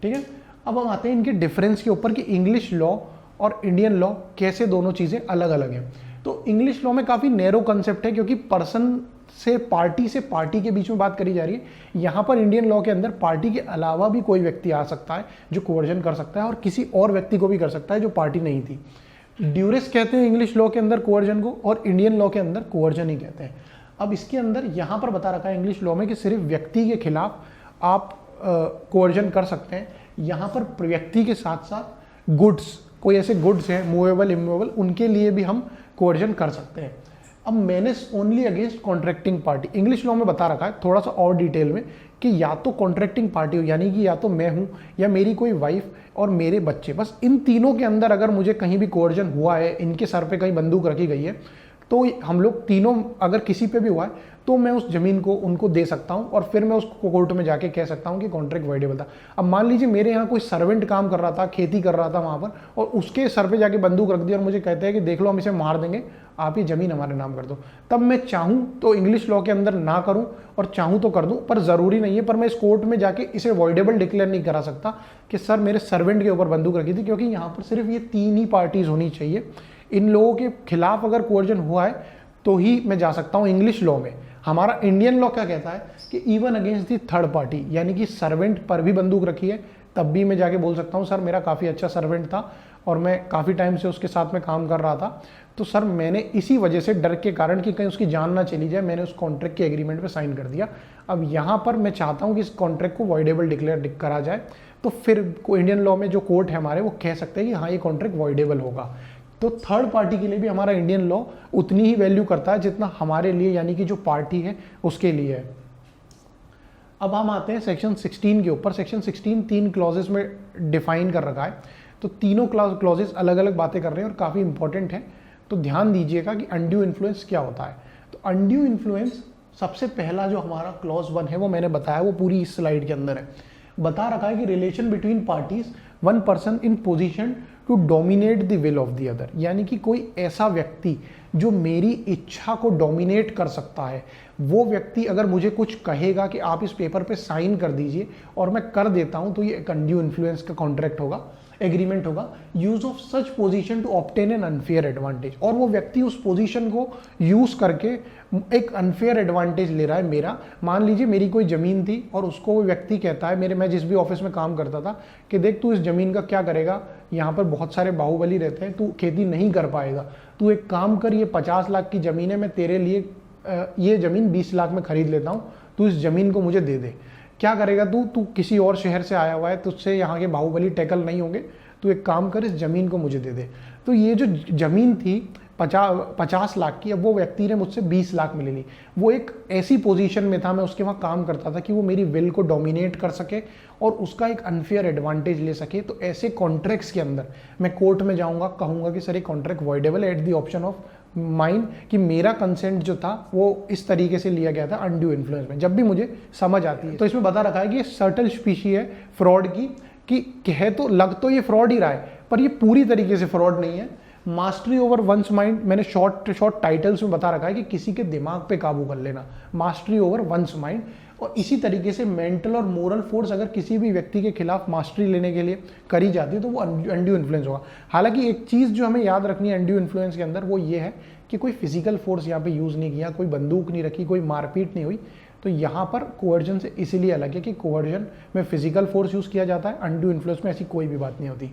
ठीक है, अब हम आते हैं इनके डिफरेंस के ऊपर कि इंग्लिश लॉ और इंडियन लॉ कैसे दोनों चीज़ें अलग अलग हैं। तो तो इंग्लिश लॉ में काफ़ी नैरो कंसेप्ट है, क्योंकि पर्सन से पार्टी के बीच में बात करी जा रही है। यहाँ पर इंडियन लॉ के अंदर पार्टी के अलावा भी कोई व्यक्ति आ सकता है जो कोवर्जन कर सकता है, और किसी और व्यक्ति को भी कर सकता है जो पार्टी नहीं थी। ड्यूरेस कहते हैं इंग्लिश लॉ के अंदर कोवर्जन को, और इंडियन लॉ के अंदर कोवर्जन ही कहते हैं। अब इसके अंदर यहाँ पर बता रखा है इंग्लिश लॉ में कि सिर्फ व्यक्ति के खिलाफ आप कोवर्जन कर सकते हैं। यहाँ पर व्यक्ति के साथ साथ गुड्स, कोई ऐसे गुड्स हैं मूवेबल इमूवेबल, उनके लिए भी हम कोवर्जन कर सकते हैं। अब menace only against contracting party, English law में बता रखा है थोड़ा सा और डिटेल में कि या तो कॉन्ट्रैक्टिंग पार्टी हो, यानी कि या तो मैं हूं या मेरी कोई वाइफ और मेरे बच्चे, बस इन तीनों के अंदर अगर मुझे कहीं भी कोवर्जन हुआ है, इनके सर पे कहीं बंदूक रखी गई है, तो हम लोग तीनों अगर किसी पे भी हुआ है तो मैं उस जमीन को उनको दे सकता हूं, और फिर मैं उसको कोर्ट में जाके कह सकता हूं कि कॉन्ट्रैक्ट वॉइडेबल था। अब मान लीजिए मेरे यहाँ कोई सर्वेंट काम कर रहा था, खेती कर रहा था वहां पर, और उसके सर पे जाके बंदूक रख दी और मुझे कहते हैं कि देख लो हम इसे मार देंगे, आप ये जमीन हमारे नाम कर दो। तब मैं चाहूं तो इंग्लिश लॉ के अंदर ना करूं और चाहूं तो कर दूं, पर जरूरी नहीं है। पर मैं इस कोर्ट में जाके इसे वॉइडेबल डिक्लेयर नहीं करा सकता कि सर मेरे सर्वेंट के ऊपर बंदूक रखी थी, क्योंकि यहाँ पर सिर्फ ये तीन ही पार्टीज होनी चाहिए। इन लोगों के खिलाफ अगर कोवर्जन हुआ है तो ही मैं जा सकता हूं इंग्लिश लॉ में। हमारा इंडियन लॉ क्या कहता है कि even against the third party, यानी कि सर्वेंट पर भी बंदूक रखी है तब भी मैं जाके बोल सकता हूं सर मेरा काफ़ी अच्छा सर्वेंट था और मैं काफ़ी टाइम से उसके साथ में काम कर रहा था, तो सर मैंने इसी वजह से डर के कारण कि कहीं उसकी जान ना चली जाए, मैंने उस कॉन्ट्रैक्ट के एग्रीमेंट पे साइन कर दिया। अब यहाँ पर मैं चाहता हूँ कि इस कॉन्ट्रैक्ट को वॉइडेबल डिक्लेयर करा जाए, तो फिर इंडियन लॉ में जो कोर्ट है हमारे वो कह सकते हैं कि हाँ ये कॉन्ट्रैक्ट वॉइडेबल होगा। तो थर्ड पार्टी के लिए भी हमारा इंडियन लॉ उतनी ही वैल्यू करता है जितना हमारे लिए, यानी कि जो पार्टी है उसके लिए है। अब हम आते हैं सेक्शन 16 के ऊपर। सेक्शन 16 तीन क्लॉजेस में डिफाइन कर रखा है, तो तीनों क्लॉजेस अलग अलग बातें कर रहे हैं और काफ़ी इंपॉर्टेंट है, तो ध्यान दीजिएगा कि अनड्यू इन्फ्लुएंस क्या होता है। तो अनड्यू इन्फ्लुएंस सबसे पहला जो हमारा क्लॉज 1 है वो मैंने बताया, वो पूरी इस स्लाइड के अंदर है। बता रखा है कि relation between parties, one person in position to dominate the will of the other, यानी कि कोई ऐसा व्यक्ति जो मेरी इच्छा को डोमिनेट कर सकता है, वो व्यक्ति अगर मुझे कुछ कहेगा कि आप इस पेपर पे साइन कर दीजिए और मैं कर देता हूं, तो ये एक अनड्यू इन्फ्लुएंस का कॉन्ट्रैक्ट होगा, एग्रीमेंट होगा। Use of such position to obtain an unfair advantage, और वो व्यक्ति उस पोजीशन को यूज करके एक अनफेयर एडवांटेज ले रहा है मेरा। मान लीजिए मेरी कोई जमीन थी और उसको वो व्यक्ति कहता है, मैं जिस भी ऑफिस में काम करता था, कि देख तू इस जमीन का क्या करेगा, यहाँ पर बहुत सारे बाहुबली रहते हैं, तू खेती नहीं कर पाएगा, तू एक काम कर, ये 50 लाख की जमीन है, मैं तेरे लिए ये जमीन 20 लाख में खरीद लेता हूँ, तू इस जमीन को मुझे दे दे। क्या करेगा तू किसी और शहर से आया हुआ है, तुझसे यहाँ के बाहुबली टैकल नहीं होंगे, तू एक काम कर, इस जमीन को मुझे दे दे। तो ये जो जमीन थी 50 लाख की, अब वो व्यक्ति ने मुझसे 20 लाख में ले ली। वो एक ऐसी पोजीशन में था, मैं उसके वहाँ काम करता था कि वो मेरी विल को डोमिनेट कर सके और उसका एक अनफेयर एडवांटेज ले सके। तो ऐसे कॉन्ट्रैक्ट्स के अंदर मैं कोर्ट में जाऊँगा, कहूँगा कि सर ये contract voidable at the option of mind, कि मेरा कंसेंट जो था वो इस तरीके से लिया गया था अनड्यू इन्फ्लुएंस में, जब भी मुझे समझ आती है। तो इसमें बता रखा है कि ये सर्टल स्पीशी है फ्रॉड की, कि कहे तो लग तो ये फ्रॉड ही रहा है, पर ये पूरी तरीके से फ्रॉड नहीं है। मास्टरी ओवर वंस माइंड, मैंने शॉर्ट टाइटल्स में बता रखा है कि किसी के दिमाग पे काबू कर लेना, मास्टरी ओवर वंस माइंड। और इसी तरीके से मेंटल और मोरल फोर्स अगर किसी भी व्यक्ति के खिलाफ मास्टरी लेने के लिए करी जाती है तो वो अनड्यू इन्फ्लुएंस होगा। हालांकि एक चीज़ जो हमें याद रखनी है अनड्यू इन्फ्लुएंस के अंदर, वो ये है कि कोई फिजिकल फोर्स यहाँ पे यूज़ नहीं किया, कोई बंदूक नहीं रखी, कोई मारपीट नहीं हुई। तो यहाँ पर कोवर्जन से इसीलिए अलग है कि कोवर्जन में फिजिकल फोर्स यूज़ किया जाता है, अनड्यू इन्फ्लुएंस में ऐसी कोई भी बात नहीं होती।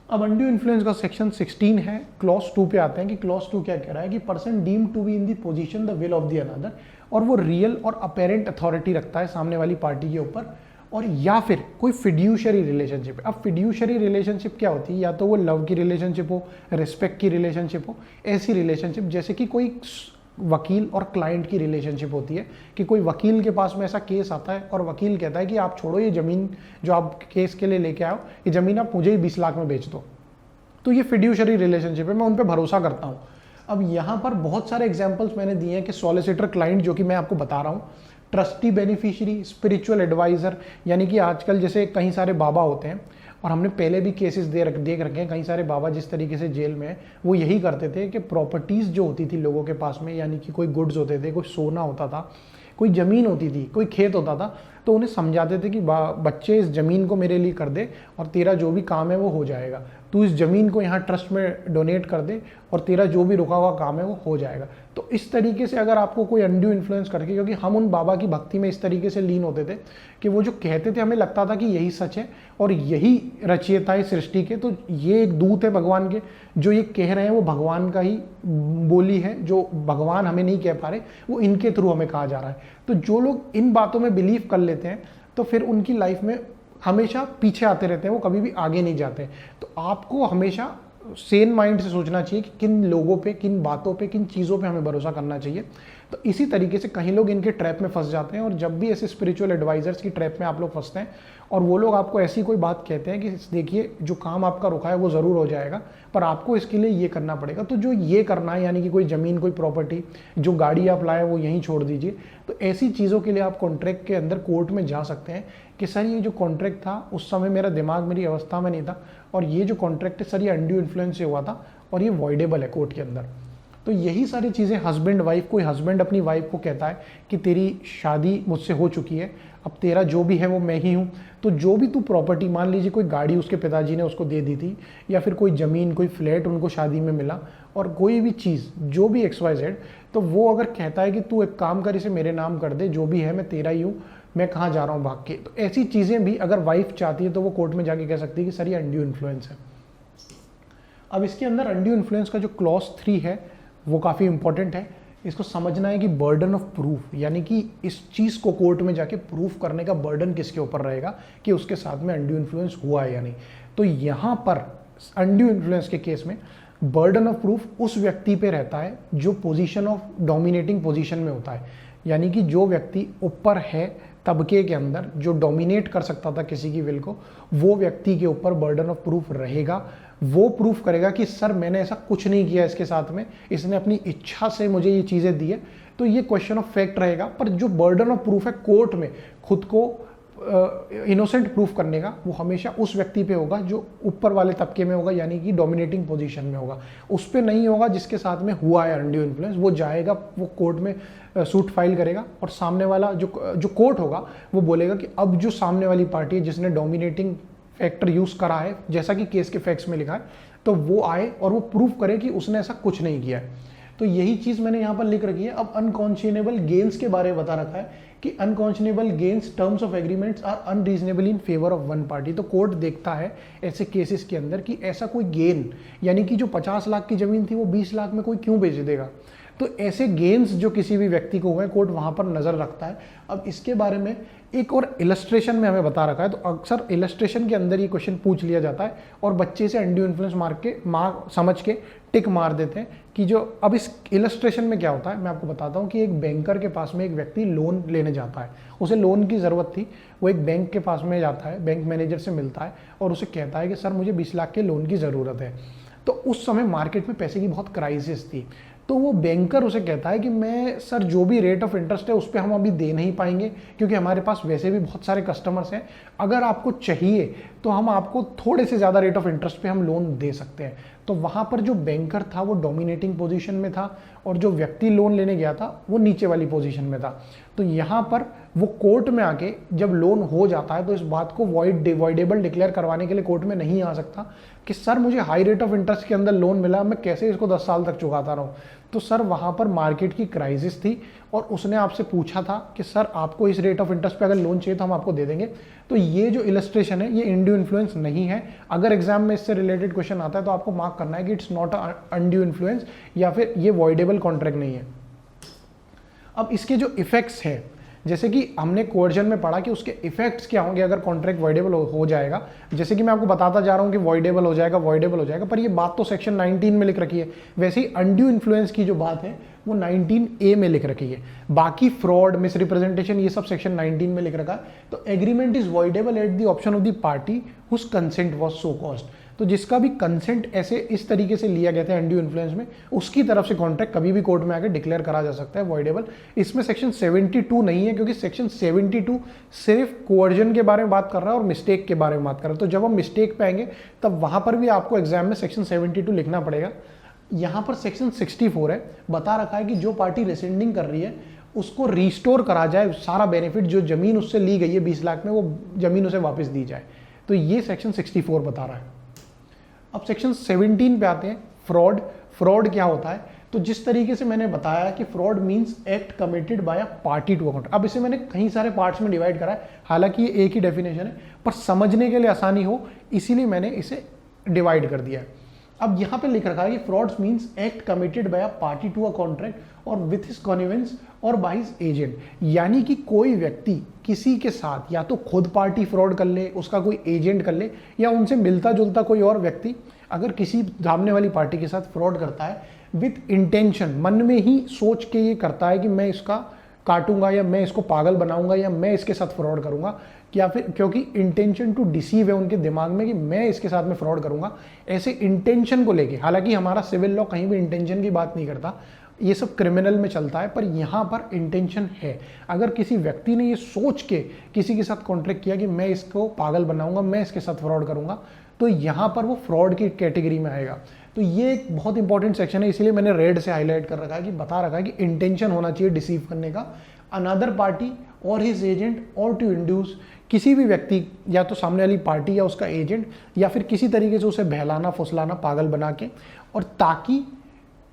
अब अनड्यू इन्फ्लुएंस का सेक्शन 16 है, क्लॉज 2 पे आते हैं कि क्लॉज 2 क्या कह रहा है कि person deemed to be in the position the will of the another, और वो रियल और अपेरेंट अथॉरिटी रखता है सामने वाली पार्टी के ऊपर, और या फिर कोई फिड्यूशरी रिलेशनशिप। अब फिड्यूशरी रिलेशनशिप क्या होती है, या तो वो लव की रिलेशनशिप हो, रिस्पेक्ट की रिलेशनशिप हो, ऐसी रिलेशनशिप जैसे कि कोई वकील और क्लाइंट की रिलेशनशिप होती है, कि कोई वकील के पास में ऐसा केस आता है और वकील कहता है कि आप छोड़ो ये ज़मीन जो आप केस के लिए लेके आओ, ये ज़मीन आप मुझे ही 20 लाख में बेच दो। तो ये फिड्यूशरी रिलेशनशिप है, मैं उन पर भरोसा करता हूँ। अब यहाँ पर बहुत सारे एग्जाम्पल्स मैंने दिए हैं कि सॉलिसिटर क्लाइंट, जो कि मैं आपको बता रहा हूँ, ट्रस्टी बेनिफिशियरी, स्पिरिचुअल एडवाइज़र, यानी कि आजकल जैसे कई सारे बाबा होते हैं, और हमने पहले भी केसेस देख रखे हैं, कई सारे बाबा जिस तरीके से जेल में है वो यही करते थे कि प्रॉपर्टीज़ जो होती थी लोगों के पास में, यानी कि कोई गुड्स होते थे, कोई सोना होता था, कोई ज़मीन होती थी, कोई खेत होता था, तो उन्हें समझाते थे कि बच्चे इस ज़मीन को मेरे लिए कर दे और तेरा जो भी काम है वो हो जाएगा, तू इस ज़मीन को यहाँ ट्रस्ट में डोनेट कर दे और तेरा जो भी रुका हुआ काम है वो हो जाएगा। तो इस तरीके से अगर आपको कोई अनड्यू इन्फ्लुएंस करके, क्योंकि हम उन बाबा की भक्ति में इस तरीके से लीन होते थे कि वो जो कहते थे हमें लगता था कि यही सच है और यही रचयिता है सृष्टि के, तो ये एक दूत है भगवान के, जो ये कह रहे हैं वो भगवान का ही बोली है, जो भगवान हमें नहीं कह पा रहे वो इनके थ्रू हमें कहा जा रहा है। तो जो लोग इन बातों में बिलीव कर लेते हैं तो फिर उनकी लाइफ में हमेशा पीछे आते रहते हैं, वो कभी भी आगे नहीं जाते। तो आपको हमेशा सेन माइंड से सोचना चाहिए कि किन लोगों पे, किन बातों पे, किन चीज़ों पे हमें भरोसा करना चाहिए। तो इसी तरीके से कई लोग इनके ट्रैप में फंस जाते हैं, और जब भी ऐसे स्पिरिचुअल एडवाइजर्स की ट्रैप में आप लोग फंसते हैं और वो लोग आपको ऐसी कोई बात कहते हैं कि देखिए जो काम आपका रुका है वो ज़रूर हो जाएगा, पर आपको इसके लिए ये करना पड़ेगा, तो जो ये करना है यानी कि कोई ज़मीन, कोई प्रॉपर्टी, जो गाड़ी आप लाए वो यहीं छोड़ दीजिए, तो ऐसी चीज़ों के लिए आप कॉन्ट्रैक्ट के अंदर कोर्ट में जा सकते हैं कि सर ये जो कॉन्ट्रैक्ट था उस समय मेरा दिमाग मेरी अवस्था में नहीं था, और ये जो कॉन्ट्रैक्ट है सर ये अनड्यू इन्फ्लुएंस से हुआ था और ये वॉइडेबल है कोर्ट के अंदर। तो यही सारी चीज़ें हस्बैंड वाइफ, कोई हस्बैंड अपनी वाइफ को कहता है कि तेरी शादी मुझसे हो चुकी है, अब तेरा जो भी है वो मैं ही हूँ, तो जो भी तू प्रॉपर्टी, मान लीजिए कोई गाड़ी उसके पिताजी ने उसको दे दी थी, या फिर कोई ज़मीन, कोई फ्लैट उनको शादी में मिला, और कोई भी चीज़ जो भी XYZ, तो वो अगर कहता है कि तू एक काम कर, इसे मेरे नाम कर दे, जो भी है मैं तेरा ही हूँ, मैं कहाँ जा रहा हूँ भाग के, तो ऐसी चीज़ें भी अगर वाइफ चाहती है तो वो कोर्ट में जाके कह सकती है कि सर ये अनड्यू इन्फ्लुएंस है। अब इसके अंदर अनड्यू इन्फ्लुएंस का जो क्लॉज 3 है वो काफ़ी इंपॉर्टेंट है। इसको समझना है कि बर्डन ऑफ प्रूफ, यानी कि इस चीज़ को कोर्ट में जाके प्रूफ करने का बर्डन किसके ऊपर रहेगा कि उसके साथ में अनड्यू इन्फ्लुएंस हुआ है या नहीं। तो यहाँ पर अनड्यू इन्फ्लुएंस के केस में बर्डन ऑफ प्रूफ उस व्यक्ति पे रहता है जो पोजीशन ऑफ डोमिनेटिंग पोजीशन में होता है, यानी कि जो व्यक्ति ऊपर है तबके के अंदर, जो डोमिनेट कर सकता था किसी की विल को, वो व्यक्ति के ऊपर बर्डन ऑफ प्रूफ रहेगा। वो प्रूफ करेगा कि सर मैंने ऐसा कुछ नहीं किया इसके साथ में, इसने अपनी इच्छा से मुझे ये चीज़ें दी है। तो ये क्वेश्चन ऑफ फैक्ट रहेगा, पर जो बर्डन ऑफ प्रूफ है कोर्ट में खुद को इनोसेंट प्रूफ करने का, वो हमेशा उस व्यक्ति पे होगा जो ऊपर वाले तबके में होगा, यानी कि डोमिनेटिंग पोजीशन में होगा। उस पे नहीं होगा जिसके साथ में हुआ है अनड्यू इन्फ्लुएंस। वो जाएगा, वो कोर्ट में सूट फाइल करेगा, और सामने वाला जो कोर्ट होगा वो बोलेगा कि अब जो सामने वाली पार्टी है जिसने डोमिनेटिंग फैक्टर यूज़ करा है, जैसा कि केस के फैक्ट्स में लिखा है, तो वो आए और वो प्रूफ करे कि उसने ऐसा कुछ नहीं किया है। तो यही चीज़ मैंने यहाँ पर लिख रखी है। अब अनकॉन्शनेबल गेन्स के बारे में बता रखा है कि unconscionable gains terms of agreements are unreasonable in favour of one party. तो कोर्ट देखता है ऐसे केसेस के अंदर कि ऐसा कोई गेन, यानी कि जो 50 लाख की ज़मीन थी वो 20 लाख में कोई क्यों बेच देगा। तो ऐसे गेन्स जो किसी भी व्यक्ति को हुए, कोर्ट वहाँ पर नज़र रखता है। अब इसके बारे में एक और इलस्ट्रेशन में हमें बता रखा है, तो अक्सर इलस्ट्रेशन के अंदर ये क्वेश्चन पूछ लिया जाता है और बच्चे से अनड्यू इन्फ्लुएंस समझ के टिक मार देते हैं कि जो, अब इस इलस्ट्रेशन में क्या होता है मैं आपको बताता हूँ कि एक बैंकर के पास में एक व्यक्ति लोन लेने जाता है, उसे लोन की ज़रूरत थी, वो एक बैंक के पास में जाता है, बैंक मैनेजर से मिलता है और उसे कहता है कि सर मुझे 20 लाख के लोन की ज़रूरत है। तो उस समय मार्केट में पैसे की बहुत क्राइसिस थी, तो वो बैंकर उसे कहता है कि मैं सर जो भी रेट ऑफ इंटरेस्ट है उस पर हम अभी दे नहीं पाएंगे, क्योंकि हमारे पास वैसे भी बहुत सारे कस्टमर्स हैं, अगर आपको चाहिए तो हम आपको थोड़े से ज़्यादा रेट ऑफ इंटरेस्ट पे हम लोन दे सकते हैं। तो वहाँ पर जो बैंकर था वो डोमिनेटिंग पोजीशन में था और जो व्यक्ति लोन लेने गया था वो नीचे वाली पोजीशन में था। तो यहाँ पर वो कोर्ट में आके जब लोन हो जाता है तो इस बात को वॉइडेबल डिक्लेयर करवाने के लिए कोर्ट में नहीं आ सकता कि सर मुझे हाई रेट ऑफ इंटरेस्ट के अंदर लोन मिला, मैं कैसे इसको 10 साल तक चुकाता रहूँ। तो सर वहाँ पर मार्केट की क्राइसिस थी और उसने आपसे पूछा था कि सर आपको इस रेट ऑफ इंटरेस्ट पे अगर लोन चाहिए तो हम आपको दे देंगे। तो ये जो इलस्ट्रेशन है ये अनड्यू इन्फ्लुएंस नहीं है। अगर एग्जाम में इससे रिलेटेड क्वेश्चन आता है तो आपको मार्क करना है कि इट्स नॉट अनड्यू इन्फ्लुएंस, या फिर ये वॉइडेबल कॉन्ट्रैक्ट नहीं है। अब इसके जो इफेक्ट्स हैं, जैसे कि हमने कोर्जन में पढ़ा कि उसके इफेक्ट्स क्या होंगे अगर कॉन्ट्रैक्ट वॉइडेबल हो जाएगा। जैसे कि मैं आपको बताता जा रहा हूं कि वॉइडेबल हो जाएगा, पर ये बात तो सेक्शन 19 में लिख रखी है। वैसे ही अनड्यू इन्फ्लुएंस की जो बात है वो 19A में लिख रखी है। बाकी फ्रॉड, मिसरिप्रेजेंटेशन, ये सब सेक्शन 19 में लिख रखा है। तो agreement is voidable at the option of the party whose consent was so caused. तो जिसका भी कंसेंट ऐसे इस तरीके से लिया गया था अनड्यू इन्फ्लुएंस में, उसकी तरफ से कॉन्ट्रैक्ट कभी भी कोर्ट में आकर डिक्लेयर करा जा सकता है वॉइडेबल। इसमें सेक्शन 72 नहीं है, क्योंकि सेक्शन 72 सिर्फ कोअर्जन के बारे में बात कर रहा है और मिस्टेक के बारे में बात कर रहा है। तो जब हम मिस्टेक पे आएंगे तब वहां पर भी आपको एग्जाम में सेक्शन 72 लिखना पड़ेगा। यहाँ पर सेक्शन 64 है, बता रखा है कि जो पार्टी रिसेंडिंग कर रही है उसको रिस्टोर करा जाए, सारा बेनिफिट जो जमीन उससे ली गई है 20 लाख में, वो जमीन उसे वापस दी जाए। तो ये सेक्शन 64 बता रहा है। अब सेक्शन 17 पे आते हैं, फ्रॉड। फ्रॉड क्या होता है? तो जिस तरीके से मैंने बताया कि fraud means act committed by a party to account. अब इसे मैंने कई सारे पार्ट्स में डिवाइड करा है, हालांकि ये एक ही डेफिनेशन है, पर समझने के लिए आसानी हो इसीलिए मैंने इसे डिवाइड कर दिया है। अब यहां पे लिख रखा है कि frauds means act committed by a party to a contract और विथ हिज कॉन्निवेंस और बाय हिज एजेंट। यानी कि कोई व्यक्ति किसी के साथ या तो खुद पार्टी फ्रॉड कर ले, उसका कोई एजेंट कर ले, या उनसे मिलता जुलता कोई और व्यक्ति अगर किसी सामने वाली पार्टी के साथ फ्रॉड करता है विथ इंटेंशन, मन में ही सोच के ये करता है कि मैं इसका काटूंगा या मैं इसको पागल बनाऊंगा या मैं इसके साथ फ्रॉड करूंगा, या फिर क्योंकि इंटेंशन टू डिसीव है उनके दिमाग में कि मैं इसके साथ में फ्रॉड करूंगा, ऐसे इंटेंशन को लेके। हालांकि हमारा सिविल लॉ कहीं भी इंटेंशन की बात नहीं करता, ये सब क्रिमिनल में चलता है, पर यहां पर इंटेंशन है। अगर किसी व्यक्ति ने ये सोच के किसी के साथ कॉन्ट्रैक्ट किया कि मैं इसको पागल बनाऊंगा, मैं इसके साथ फ्रॉड करूंगा, तो यहां पर वो फ्रॉड की कैटेगरी में आएगा। तो ये एक बहुत इंपॉर्टेंट सेक्शन है, इसलिए मैंने रेड से हाईलाइट कर रखा है कि बता रखा है कि इंटेंशन होना चाहिए डिसीव करने का, अनदर पार्टी और हिज एजेंट और टू इंड्यूस, किसी भी व्यक्ति या तो सामने वाली पार्टी या उसका एजेंट या फिर किसी तरीके से उसे बहलाना फुसलाना पागल बना के, और ताकि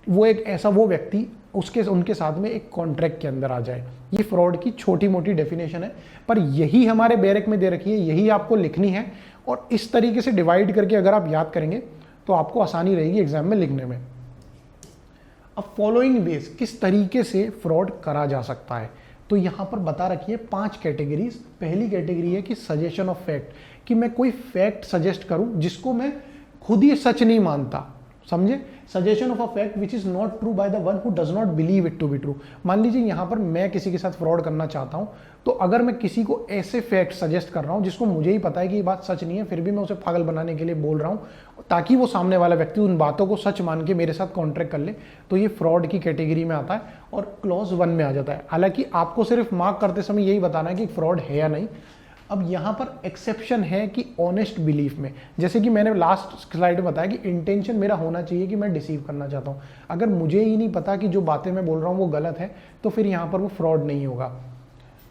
वो एक ऐसा वो व्यक्ति उनके साथ में एक कॉन्ट्रैक्ट के अंदर आ जाए। ये फ्रॉड की छोटी मोटी डेफिनेशन है, पर यही हमारे बैरक में दे रखी है, यही आपको लिखनी है, और इस तरीके से डिवाइड करके अगर आप याद करेंगे तो आपको आसानी रहेगी एग्जाम में लिखने में। अब फॉलोइंग वेज किस तरीके से फ्रॉड करा जा सकता है, तो यहां पर बता रखी है 5 कैटेगरीज। पहली कैटेगरी है कि सजेशन ऑफ फैक्ट, कि मैं कोई फैक्ट सजेस्ट करूं जिसको मैं खुद ही सच नहीं मानता, समझे? Suggestion of a fact which is not true by the one who does not believe it to be true. मान लीजिए यहां पर मैं किसी के साथ फ्रॉड करना चाहता हूं, तो अगर मैं किसी को ऐसे फैक्ट सजेस्ट कर रहा हूं जिसको मुझे ही पता है कि ये बात सच नहीं है, फिर भी मैं उसे पागल बनाने के लिए बोल रहा हूं ताकि वो सामने वाला व्यक्ति उन बातों को सच मान के मेरे साथ कॉन्ट्रैक्ट कर ले, तो ये फ्रॉड की कैटेगरी में आता है और क्लॉज 1 में आ जाता है। हालांकि आपको सिर्फ मार्क करते समय यही बताना है कि फ्रॉड है या नहीं। अब यहां पर एक्सेप्शन है कि ऑनेस्ट बिलीफ में, जैसे कि मैंने लास्ट स्लाइड में बताया कि इंटेंशन मेरा होना चाहिए कि मैं डिसीव करना चाहता हूं। अगर मुझे ही नहीं पता कि जो बातें मैं बोल रहा हूं वो गलत है, तो फिर यहां पर वो फ्रॉड नहीं होगा।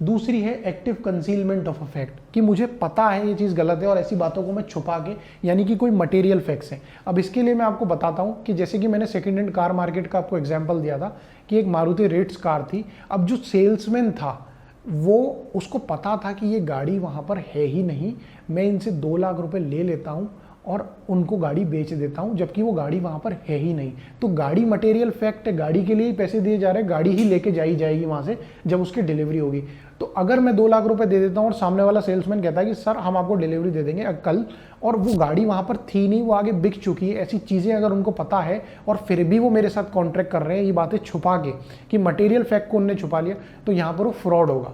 दूसरी है active concealment of a fact, कि मुझे पता है ये चीज़ गलत है और ऐसी बातों को मैं छुपा के, यानी कि कोई मटेरियल फैक्ट्स हैं। अब इसके लिए मैं आपको बताता हूं कि जैसे कि मैंने सेकेंड हैंड कार मार्केट का आपको एग्जाम्पल दिया था कि एक मारुति रिट्स कार थी। अब जो सेल्समैन था वो, उसको पता था कि ये गाड़ी वहाँ पर है ही नहीं, मैं इनसे 2 लाख रुपए ले लेता हूँ और उनको गाड़ी बेच देता हूँ, जबकि वो गाड़ी वहाँ पर है ही नहीं। तो गाड़ी मटेरियल फैक्ट है, गाड़ी के लिए ही पैसे दिए जा रहे हैं, गाड़ी ही लेके जाई जाएगी वहाँ से जब उसकी डिलीवरी होगी। तो अगर मैं 2 लाख रुपए दे देता हूँ और सामने वाला सेल्समैन कहता है कि सर हम आपको डिलीवरी दे देंगे कल, और वो गाड़ी वहाँ पर थी नहीं, वो आगे बिक चुकी है, ऐसी चीज़ें अगर उनको पता है और फिर भी वो मेरे साथ कॉन्ट्रैक्ट कर रहे हैं ये बातें छुपा के कि मटेरियल फैक्ट को उन्होंने छुपा लिया, तो यहाँ पर वो फ्रॉड होगा।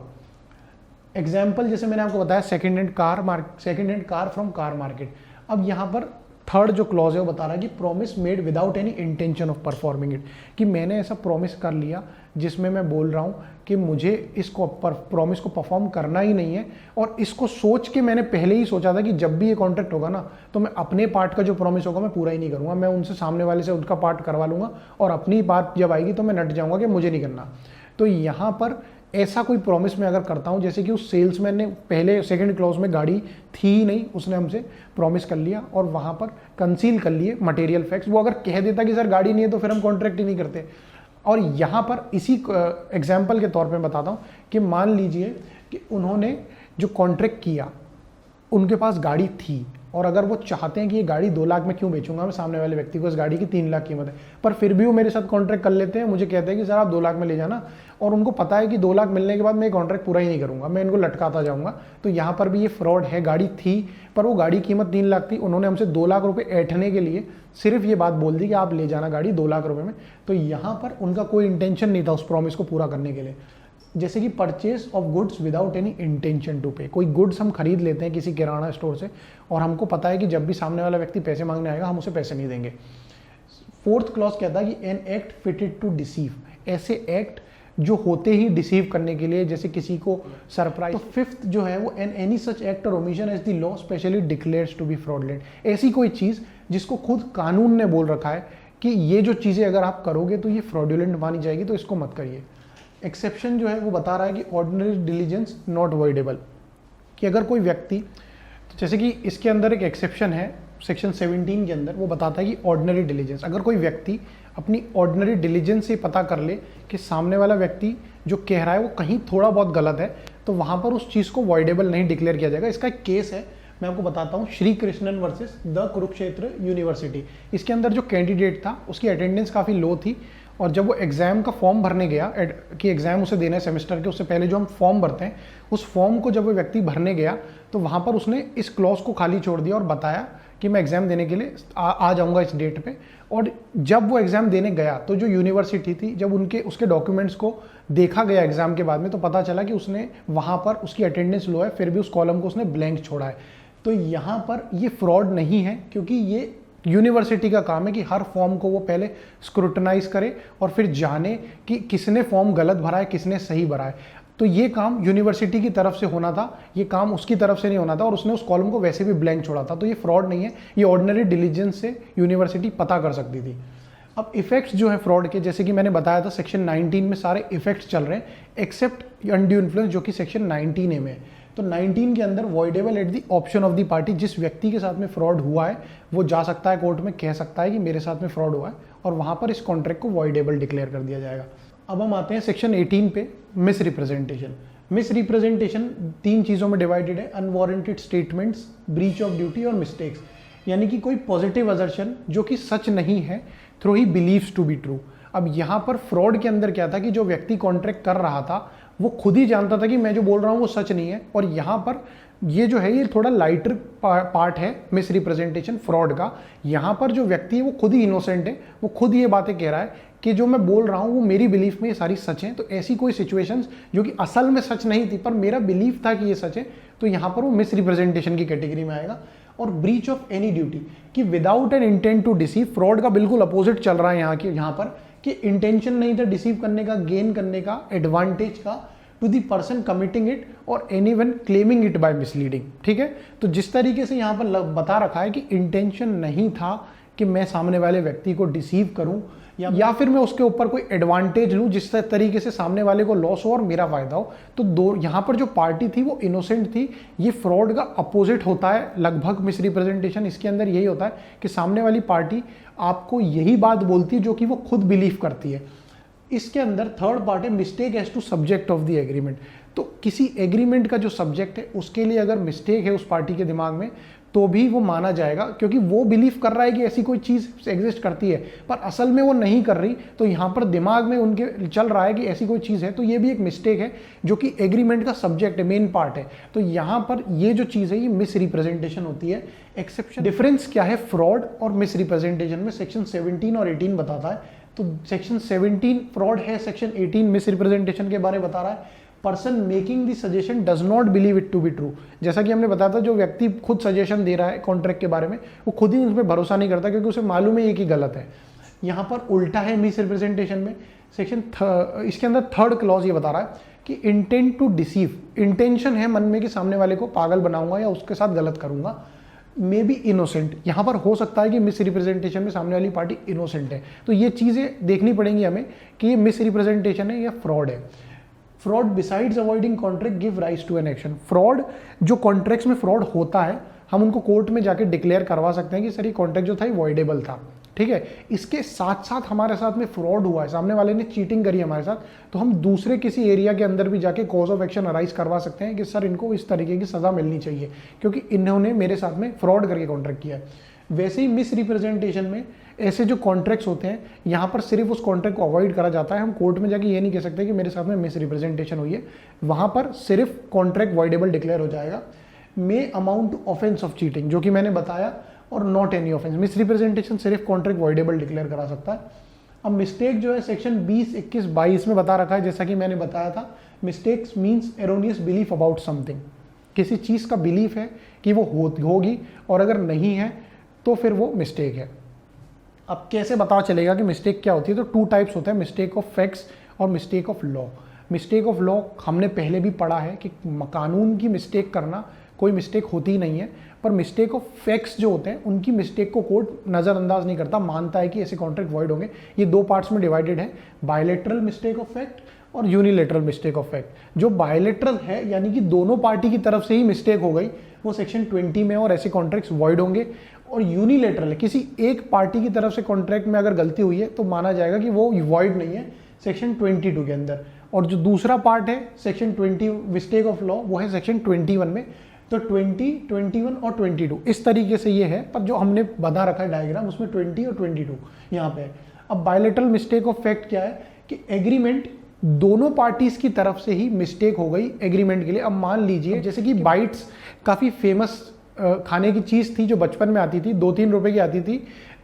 एग्जाम्पल जैसे मैंने आपको बताया second hand car from car market. अब यहाँ पर थर्ड जो क्लॉज है वो बता रहा है कि promise made without any intention of performing it, कि मैंने ऐसा प्रॉमिस कर लिया जिसमें मैं बोल रहा हूँ कि मुझे इसको प्रॉमिस को परफॉर्म करना ही नहीं है, और इसको सोच के मैंने पहले ही सोचा था कि जब भी ये कॉन्ट्रैक्ट होगा ना, तो मैं अपने पार्ट का जो प्रॉमिस होगा मैं पूरा ही नहीं करूँगा, मैं उनसे सामने वाले से उनका पार्ट करवा लूँगा और अपनी बात जब आएगी तो मैं नट जाऊँगा कि मुझे नहीं करना। तो यहाँ पर ऐसा कोई प्रॉमिस मैं अगर करता हूं, जैसे कि उस सेल्समैन ने पहले सेकंड क्लॉज में गाड़ी थी ही नहीं, उसने हमसे प्रॉमिस कर लिया और वहां पर कंसील कर लिए मटेरियल फैक्ट्स। वो अगर कह देता कि सर गाड़ी नहीं है तो फिर हम कॉन्ट्रैक्ट ही नहीं करते। और यहां पर इसी एग्जाम्पल के तौर पे बताता हूं कि मान लीजिए कि उन्होंने जो कॉन्ट्रैक्ट किया, उनके पास गाड़ी थी, और अगर वो चाहते हैं कि ये गाड़ी 2 लाख में क्यों बेचूंगा मैं सामने वाले व्यक्ति को, इस गाड़ी की 3 लाख कीमत है, पर फिर भी वो मेरे साथ कॉन्ट्रैक्ट कर लेते हैं, मुझे कहते हैं कि सर आप 2 लाख में ले जाना, और उनको पता है कि 2 लाख मिलने के बाद मैं कॉन्ट्रैक्ट पूरा ही नहीं करूंगा, मैं इनको लटकाता जाऊंगा। तो यहाँ पर भी ये फ्रॉड है। गाड़ी थी पर वो गाड़ी कीमत 3 लाख थी, उन्होंने हमसे 2 लाख रुपए ऐंठने के लिए सिर्फ ये बात बोल दी कि आप ले जाना गाड़ी 2 लाख रुपए में। तो यहाँ पर उनका कोई इंटेंशन नहीं था उस प्रॉमिस को पूरा करने के लिए। जैसे कि purchase of goods without any intention to pay, कोई गुड्स हम खरीद लेते हैं किसी किराना स्टोर से और हमको पता है कि जब भी सामने वाला व्यक्ति पैसे मांगने आएगा हम उसे पैसे नहीं देंगे। फोर्थ क्लॉज कहता है कि an act fitted to deceive, ऐसे एक्ट जो होते ही डिसीव करने के लिए, जैसे किसी को सरप्राइज। तो फिफ्थ जो है वो एन एनी सच एक्ट और omission as the law specially declares to be fraudulent, ऐसी कोई चीज जिसको खुद कानून ने बोल रखा है कि ये जो चीजें अगर आप करोगे तो ये फ्रॉडुलेंट मानी जाएगी, तो इसको मत करिए। एक्सेप्शन जो है वो बता रहा है कि ऑर्डिनरी डिलीजेंस नॉट वॉइडेबल, कि अगर कोई व्यक्ति, तो जैसे कि इसके अंदर एक एक्सेप्शन है सेक्शन 17 के अंदर, वो बताता है कि ऑर्डिनरी डिलीजेंस, अगर कोई व्यक्ति अपनी ऑर्डिनरी डिलीजेंस से पता कर ले कि सामने वाला व्यक्ति जो कह रहा है वो कहीं थोड़ा बहुत गलत है, तो वहाँ पर उस चीज़ को वॉइडेबल नहीं डिक्लेयर किया जाएगा। इसका एक केस है, मैं आपको बताता हूँ, Shri Krishnan versus the Kurukshetra university. इसके अंदर जो कैंडिडेट था उसकी अटेंडेंस काफ़ी लो थी, और जब वो एग्ज़ाम का फॉर्म भरने गया कि एग्ज़ाम उसे देना है सेमेस्टर के, उससे पहले जो हम फॉर्म भरते हैं, उस फॉर्म को जब वो व्यक्ति भरने गया तो वहाँ पर उसने इस क्लॉज को खाली छोड़ दिया और बताया कि मैं एग्ज़ाम देने के लिए आ जाऊँगा इस डेट पे। और जब वो एग्ज़ाम देने गया तो जो यूनिवर्सिटी थी, जब उसके डॉक्यूमेंट्स को देखा गया एग्ज़ाम के बाद में, तो पता चला कि उसने वहाँ पर उसकी अटेंडेंस लो है, फिर भी उस कॉलम को उसने ब्लैंक छोड़ा है। तो यहाँ पर ये फ्रॉड नहीं है, क्योंकि ये यूनिवर्सिटी का काम है कि हर फॉर्म को वो पहले स्क्रूटनाइज करे और फिर जाने कि किसने फॉर्म गलत भरा है, किसने सही भरा है। तो ये काम यूनिवर्सिटी की तरफ से होना था, ये काम उसकी तरफ से नहीं होना था, और उसने उस कॉलम को वैसे भी ब्लैंक छोड़ा था। तो ये फ्रॉड नहीं है, ये ऑर्डिनरी डिलीजेंस से यूनिवर्सिटी पता कर सकती थी। अब इफेक्ट्स जो है फ्रॉड के, जैसे कि मैंने बताया था सेक्शन 19 में सारे इफेक्ट्स चल रहे हैं, एक्सेप्ट अनड्यू इन्फ्लुएंस जो कि सेक्शन 19A में है। तो 19 के अंदर voidable at the option of the party, जिस व्यक्ति के साथ में फ्रॉड हुआ है वो जा सकता है कोर्ट में, कह सकता है कि मेरे साथ में फ्रॉड हुआ है, और वहां पर इस कॉन्ट्रैक्ट को वॉइडेबल डिक्लेयर कर दिया जाएगा। अब हम आते हैं सेक्शन 18 पे, मिस रिप्रेजेंटेशन। मिस रिप्रेजेंटेशन 3 चीज़ों में डिवाइडेड है, unwarranted statements, breach of duty और मिस्टेक्स। यानी कि कोई पॉजिटिव असर्शन जो कि सच नहीं है, through he believes to be true. अब यहाँ पर फ्रॉड के अंदर क्या था कि जो व्यक्ति कॉन्ट्रैक्ट कर रहा था वो खुद ही जानता था कि मैं जो बोल रहा हूँ वो सच नहीं है, और यहाँ पर ये जो है ये थोड़ा लाइटर पार्ट है मिस रिप्रेजेंटेशन फ्रॉड का। यहाँ पर जो व्यक्ति है वो खुद ही इनोसेंट है, वो खुद ये बातें कह रहा है कि जो मैं बोल रहा हूँ वो मेरी बिलीफ में ये सारी सच हैं। तो ऐसी कोई सिचुएशंस जो कि असल में सच नहीं थी पर मेरा बिलीफ था कि ये सच है, तो यहाँ पर वो मिस रिप्रेजेंटेशन की कैटेगरी में आएगा। और ब्रीच ऑफ एनी ड्यूटी, कि without an intent to deceive, fraud का बिल्कुल अपोजिट चल रहा है यहाँ पर कि इंटेंशन नहीं था डिसीव करने का, गेन करने का, एडवांटेज का, to the person committing it or anyone claiming it by misleading. ठीक है, तो जिस तरीके से यहाँ पर बता रखा है कि इंटेंशन नहीं था कि मैं सामने वाले व्यक्ति को डिसीव करूं या फिर मैं उसके ऊपर कोई एडवांटेज लूं जिस तरीके से सामने वाले को लॉस हो और मेरा फायदा हो, तो दो यहाँ पर जो पार्टी थी वो इनोसेंट थी। ये फ्रॉड का अपोजिट होता है लगभग मिस रिप्रेजेंटेशन। इसके अंदर यही होता है कि सामने वाली पार्टी आपको यही बात बोलती है जो कि वो खुद बिलीव करती है। इसके अंदर थर्ड पार्ट है mistake as to subject of the agreement. तो किसी एग्रीमेंट का जो सब्जेक्ट है उसके लिए अगर मिस्टेक है उस पार्टी के दिमाग में तो भी वो माना जाएगा, क्योंकि वो बिलीव कर रहा है कि ऐसी कोई चीज़ एग्जिस्ट करती है पर असल में वो नहीं कर रही। तो यहाँ पर दिमाग में उनके चल रहा है कि ऐसी कोई चीज़ है, तो ये भी एक मिस्टेक है जो कि एग्रीमेंट का सब्जेक्ट है, मेन पार्ट है। तो यहाँ पर ये जो चीज़ है ये मिस रिप्रेजेंटेशन होती है। एक्सेप्शन डिफरेंस क्या है फ्रॉड और मिस रिप्रेजेंटेशन में, सेक्शन 17 और 18 बताता है। तो सेक्शन 17 फ्रॉड है, सेक्शन 18 मिस रिप्रेजेंटेशन के बारे में बता रहा है। Person making the suggestion does not believe it to be true. जैसा कि हमने बताया था, जो व्यक्ति खुद सजेशन दे रहा है कॉन्ट्रैक्ट के बारे में वो खुद ही उस पर भरोसा नहीं करता क्योंकि उसे मालूम है ये कि गलत है। यहाँ पर उल्टा है मिस रिप्रेजेंटेशन में। सेक्शन इसके अंदर थर्ड क्लॉज ये बता रहा है कि इंटेंट टू डिसीव, इंटेंशन है मन में कि सामने वाले को पागल बनाऊंगा या उसके साथ गलत करूंगा। मे बी इनोसेंट, यहाँ पर हो सकता है कि मिस रिप्रेजेंटेशन में सामने वाली पार्टी इनोसेंट है। तो ये चीज़ें देखनी पड़ेंगी हमें कि ये मिस रिप्रेजेंटेशन है या फ्रॉड है। Fraud besides avoiding contract give rise to an action. Fraud जो कॉन्ट्रैक्ट्स में फ्रॉड होता है हम उनको कोर्ट में जाके डिक्लेयर करवा सकते हैं कि सर ये कॉन्ट्रैक्ट जो था ये वॉइडेबल था। ठीक है, इसके साथ साथ हमारे साथ में फ्रॉड हुआ है, सामने वाले ने चीटिंग करी हमारे साथ, तो हम दूसरे किसी एरिया के अंदर भी जाके कॉज ऑफ एक्शन अराइज करवा सकते हैं कि सर इनको इस तरीके की सजा मिलनी चाहिए क्योंकि इन्होंने मेरे साथ में फ्रॉड करके कॉन्ट्रैक्ट किया है। वैसे ही मिस रिप्रेजेंटेशन में ऐसे जो कॉन्ट्रैक्ट्स होते हैं यहाँ पर सिर्फ उस कॉन्ट्रैक्ट को अवॉइड करा जाता है। हम कोर्ट में जाके ये नहीं कह सकते कि मेरे साथ में मिस रिप्रेजेंटेशन हुई है, वहाँ पर सिर्फ कॉन्ट्रैक्ट वॉइडेबल डिक्लेयर हो जाएगा। May amount to offence of cheating जो कि मैंने बताया, और not any offence. Misrepresentation सिर्फ कॉन्ट्रैक्ट वॉइडेबल डिक्लेयर करा सकता है। अब मिस्टेक जो है सेक्शन 20, 21, 22 में बता रखा है, जैसा कि मैंने बताया था, mistakes means erroneous belief about something. किसी चीज़ का बिलीफ है कि वो होगी और अगर नहीं है तो फिर वो मिस्टेक है। अब कैसे पता चलेगा कि मिस्टेक क्या होती है? तो 2 टाइप्स होते हैं, मिस्टेक ऑफ फैक्ट्स और mistake of law. Mistake of law हमने पहले भी पढ़ा है कि कानून की मिस्टेक करना कोई मिस्टेक होती ही नहीं है, पर मिस्टेक ऑफ फैक्ट्स जो होते हैं उनकी मिस्टेक को कोर्ट नज़रअंदाज नहीं करता, मानता है कि ऐसे कॉन्ट्रैक्ट वॉइड होंगे। ये 2 पार्ट्स में डिवाइडेड है, बायलैटरल मिस्टेक ऑफ फैक्ट और यूनिलेटरल मिस्टेक ऑफ फैक्ट। जो बायलेटरल है यानी कि दोनों पार्टी की तरफ से ही मिस्टेक हो गई, वो सेक्शन 20 में और ऐसे कॉन्ट्रैक्ट्स वॉइड होंगे। और यूनिलेटरल किसी एक पार्टी की तरफ से कॉन्ट्रैक्ट में अगर गलती हुई है तो माना जाएगा कि वो वॉइड नहीं है सेक्शन 22 के अंदर। और जो दूसरा पार्ट है सेक्शन 20 मिस्टेक ऑफ लॉ, वो है सेक्शन 21 में। तो 20, 21 और 22 इस तरीके से ये है, पर जो हमने बना रखा है डायग्राम उसमें 20 और 22 यहाँ पे है। अब बायलेटरल मिस्टेक ऑफ फैक्ट क्या है कि एग्रीमेंट दोनों पार्टीज की तरफ से ही मिस्टेक हो गई एग्रीमेंट के लिए। अब मान लीजिए जैसे कि बाइट्स काफ़ी फेमस खाने की चीज़ थी जो बचपन में आती थी, 2-3 रुपए की आती थी।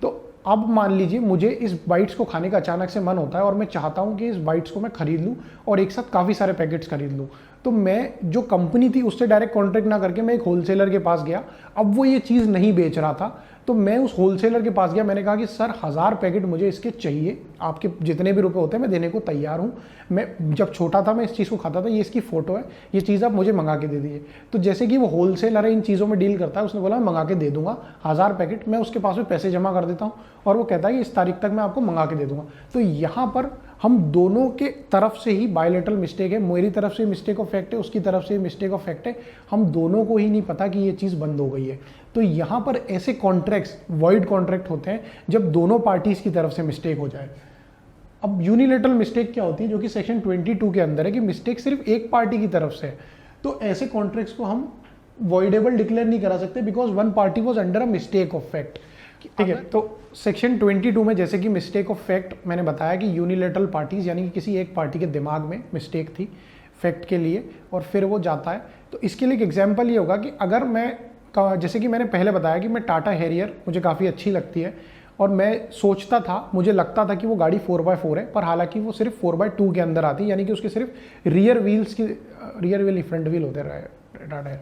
तो अब मान लीजिए मुझे इस बाइट्स को खाने का अचानक से मन होता है और मैं चाहता हूं कि इस बाइट्स को मैं खरीद लूं और एक साथ काफ़ी सारे पैकेट्स खरीद लूं। तो मैं जो कंपनी थी उससे डायरेक्ट कॉन्ट्रैक्ट ना करके मैं एक होलसेलर के पास गया। अब वो ये चीज़ नहीं बेच रहा था, तो मैं उस होलसेलर के पास गया। मैंने कहा कि सर 1000 पैकेट मुझे इसके चाहिए, आपके जितने भी रुपए होते हैं मैं देने को तैयार हूँ। मैं जब छोटा था मैं इस चीज़ को खाता था, ये इसकी फ़ोटो है, ये चीज़ आप मुझे मंगा के दे दीजिए। तो जैसे कि वो होलसेलर है, इन चीज़ों में डील करता है, उसने बोला मैं मंगा के दे दूंगा 1000 पैकेट। मैं उसके पास में पैसे जमा कर देता हूँ और वो कहता है कि इस तारीख तक मैं आपको मंगा के दे दूंगा। तो यहाँ पर हम दोनों के तरफ से ही बायलेटरल मिस्टेक है, मेरी तरफ से मिस्टेक ऑफ फैक्ट है, उसकी तरफ से मिस्टेक ऑफ फैक्ट है। हम दोनों को ही नहीं पता कि ये चीज़ बंद हो गई है। तो यहाँ पर ऐसे कॉन्ट्रैक्ट्स वॉइड कॉन्ट्रैक्ट होते हैं जब दोनों पार्टीज की तरफ से मिस्टेक हो जाए। अब यूनिलेटरल मिस्टेक क्या होती है, जो कि सेक्शन 22 के अंदर है कि मिस्टेक सिर्फ एक पार्टी की तरफ से है। तो ऐसे कॉन्ट्रैक्ट्स को हम वॉइडेबल डिक्लेयर नहीं करा सकते because one party was under a mistake of fact. ठीक है, तो सेक्शन 22 में जैसे कि मिस्टेक ऑफ फैक्ट मैंने बताया कि यूनिलेटरल पार्टीज यानी कि किसी एक पार्टी के दिमाग में मिस्टेक थी फैक्ट के लिए और फिर वो जाता है। तो इसके लिए एक एग्जांपल ये होगा कि अगर मैं जैसे कि मैंने पहले बताया कि मैं टाटा हैरियर मुझे काफ़ी अच्छी लगती है और मैं सोचता था, मुझे लगता था कि वो गाड़ी 4x4 है, पर हालांकि वो सिर्फ 4x2 के अंदर आती है, यानी कि उसके सिर्फ रियर व्हील फ्रंट व्हील होते रहे टाटा है।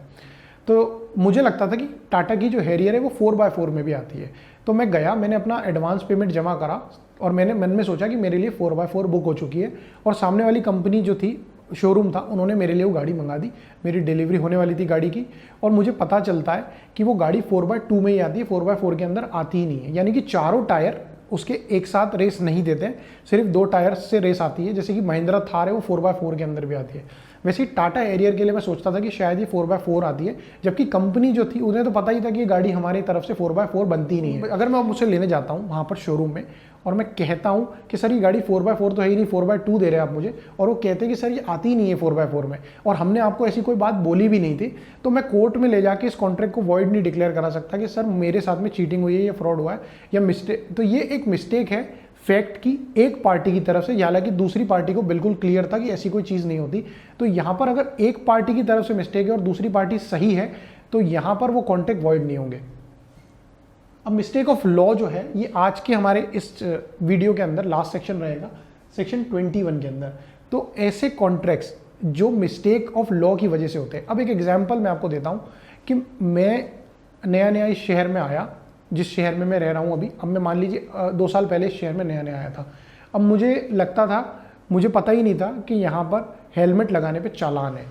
तो मुझे लगता था कि टाटा की जो हैरियर है वो 4x4 में भी आती है। तो मैं गया, मैंने अपना एडवांस पेमेंट जमा करा और मैंने मन में सोचा कि मेरे लिए 4x4 बुक हो चुकी है और सामने वाली कंपनी जो थी, शोरूम था, उन्होंने मेरे लिए वो गाड़ी मंगा दी। मेरी डिलीवरी होने वाली थी गाड़ी की और मुझे पता चलता है कि वो गाड़ी 4x2 में ही आती है, 4x4 के अंदर आती ही नहीं है। यानी कि चारों टायर उसके एक साथ रेस नहीं देते हैं, सिर्फ 2 टायर से रेस आती है। जैसे कि महिंद्रा थार है वो 4x4 के अंदर भी आती है। वैसे ही टाटा हैरियर के लिए मैं सोचता था कि शायद ये 4x4 आती है, जबकि कंपनी जो थी उन्हें तो पता ही था कि ये गाड़ी हमारी तरफ से 4x4 बनती नहीं है। अगर मैं मुझसे लेने जाता हूँ वहाँ पर शोरूम में और मैं कहता हूँ कि सर ये गाड़ी 4x4 तो है ही नहीं, 4x2 दे रहे हैं आप मुझे, और वो कहते हैं कि सर ये आती ही नहीं है 4x4 में और हमने आपको ऐसी कोई बात बोली भी नहीं थी, तो मैं कोर्ट में ले जाके इस कॉन्ट्रैक्ट को वॉइड नहीं डिक्लेयर करा सकता कि सर मेरे साथ में चीटिंग हुई है या फ्रॉड हुआ है या मिस्टेक। तो ये एक मिस्टेक है फैक्ट की एक पार्टी की तरफ से, हालांकि दूसरी पार्टी को बिल्कुल क्लियर था कि ऐसी कोई चीज़ नहीं होती। तो यहाँ पर अगर एक पार्टी की तरफ से मिस्टेक है और दूसरी पार्टी सही है तो यहाँ पर वो कॉन्ट्रैक्ट वॉइड नहीं होंगे। अब मिस्टेक ऑफ लॉ जो है ये आज के हमारे इस वीडियो के अंदर लास्ट सेक्शन रहेगा, सेक्शन 21 के अंदर। तो ऐसे कॉन्ट्रैक्ट्स जो मिस्टेक ऑफ लॉ की वजह से होते हैं। अब एक एग्जांपल मैं आपको देता हूँ कि मैं नया नया इस शहर में आया, जिस शहर में मैं रह रहा हूँ अभी। अब मैं मान लीजिए 2 साल पहले इस शहर में नया नया आया था। अब मुझे लगता था, मुझे पता ही नहीं था कि यहाँ पर हेलमेट लगाने पे चालान है।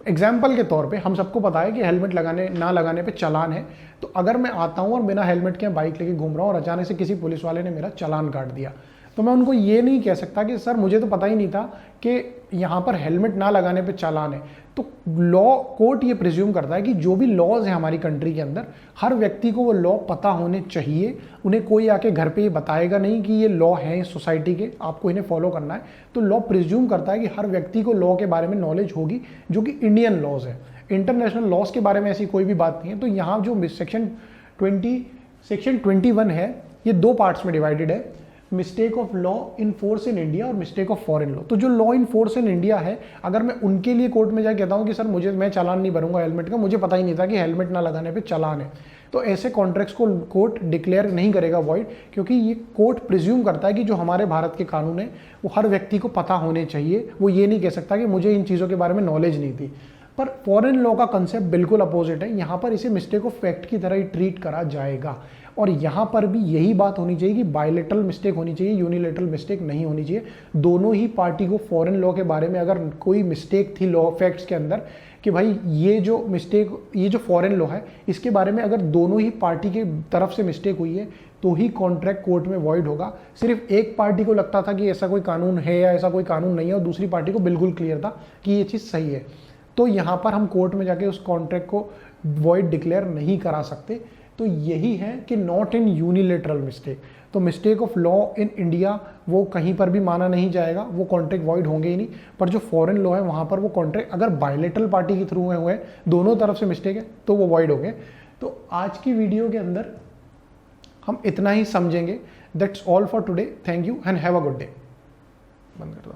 एग्जाम्पल के तौर पे हम सबको पता है कि हेलमेट लगाने ना लगाने पे चालान है। तो अगर मैं आता हूँ और बिना हेलमेट के बाइक लेके घूम रहा हूँ और अचानक से किसी पुलिस वाले ने मेरा चालान काट दिया, तो मैं उनको ये नहीं कह सकता कि सर मुझे तो पता ही नहीं था कि यहाँ पर हेलमेट ना लगाने पे चालान है। तो लॉ कोर्ट ये प्रिज्यूम करता है कि जो भी लॉज है हमारी कंट्री के अंदर, हर व्यक्ति को वो लॉ पता होने चाहिए। उन्हें कोई आके घर पे ये बताएगा नहीं कि ये लॉ है इस सोसाइटी के, आपको इन्हें फॉलो करना है। तो लॉ प्रिज्यूम करता है कि हर व्यक्ति को लॉ के बारे में नॉलेज होगी, जो कि इंडियन लॉज है। इंटरनेशनल लॉज के बारे में ऐसी कोई भी बात नहीं है। तो यहाँ जो सेक्शन 21 है ये 2 पार्ट्स में डिवाइडेड है, mistake of law in force in India और मिस्टेक ऑफ फॉरेन लॉ। तो जो law in force in India है, अगर मैं उनके लिए कोर्ट में जाकर कहता हूं कि सर मैं चालान नहीं भरूंगा हेलमेट का, मुझे पता ही नहीं था कि हेलमेट ना लगाने पे चालान है, तो ऐसे कॉन्ट्रैक्ट्स को कोर्ट डिक्लेयर नहीं करेगा वॉइड, क्योंकि ये कोर्ट प्रिज्यूम करता है कि जो हमारे भारत के कानून है वो हर व्यक्ति को पता होने चाहिए। वो ये नहीं कह सकता कि मुझे इन चीज़ों के बारे में नॉलेज नहीं थी। पर फॉरेन लॉ का कंसेप्ट बिल्कुल अपोजिट है। यहाँ पर इसे मिस्टेक ऑफ फैक्ट की तरह ही ट्रीट करा जाएगा और यहाँ पर भी यही बात होनी चाहिए कि बायलेटरल मिस्टेक होनी चाहिए, यूनिलेटरल मिस्टेक नहीं होनी चाहिए। दोनों ही पार्टी को फॉरेन लॉ के बारे में अगर कोई मिस्टेक थी लॉ फैक्ट्स के अंदर कि भाई ये जो फॉरेन लॉ है इसके बारे में अगर दोनों ही पार्टी के तरफ से मिस्टेक हुई है तो ही कॉन्ट्रैक्ट कोर्ट में वॉइड होगा। सिर्फ एक पार्टी को लगता था कि ऐसा कोई कानून है या ऐसा कोई कानून नहीं है, और दूसरी पार्टी को बिल्कुल क्लियर था कि ये चीज़ सही है। तो यहाँ पर हम कोर्ट में जाके उस कॉन्ट्रैक्ट को वॉइड डिक्लेयर नहीं करा सकते। तो यही है कि नॉट इन यूनिलेटरल मिस्टेक। तो mistake of law in India वो कहीं पर भी माना नहीं जाएगा, वो कॉन्ट्रैक्ट वॉइड होंगे ही नहीं। पर जो फॉरेन लॉ है वहाँ पर वो कॉन्ट्रैक्ट अगर बायलेटरल पार्टी के थ्रू हुए दोनों तरफ से मिस्टेक है तो वो वॉइड होंगे। तो आज की वीडियो के अंदर हम इतना ही समझेंगे। That's all for today. Thank you and have a good day. बंद कर दो।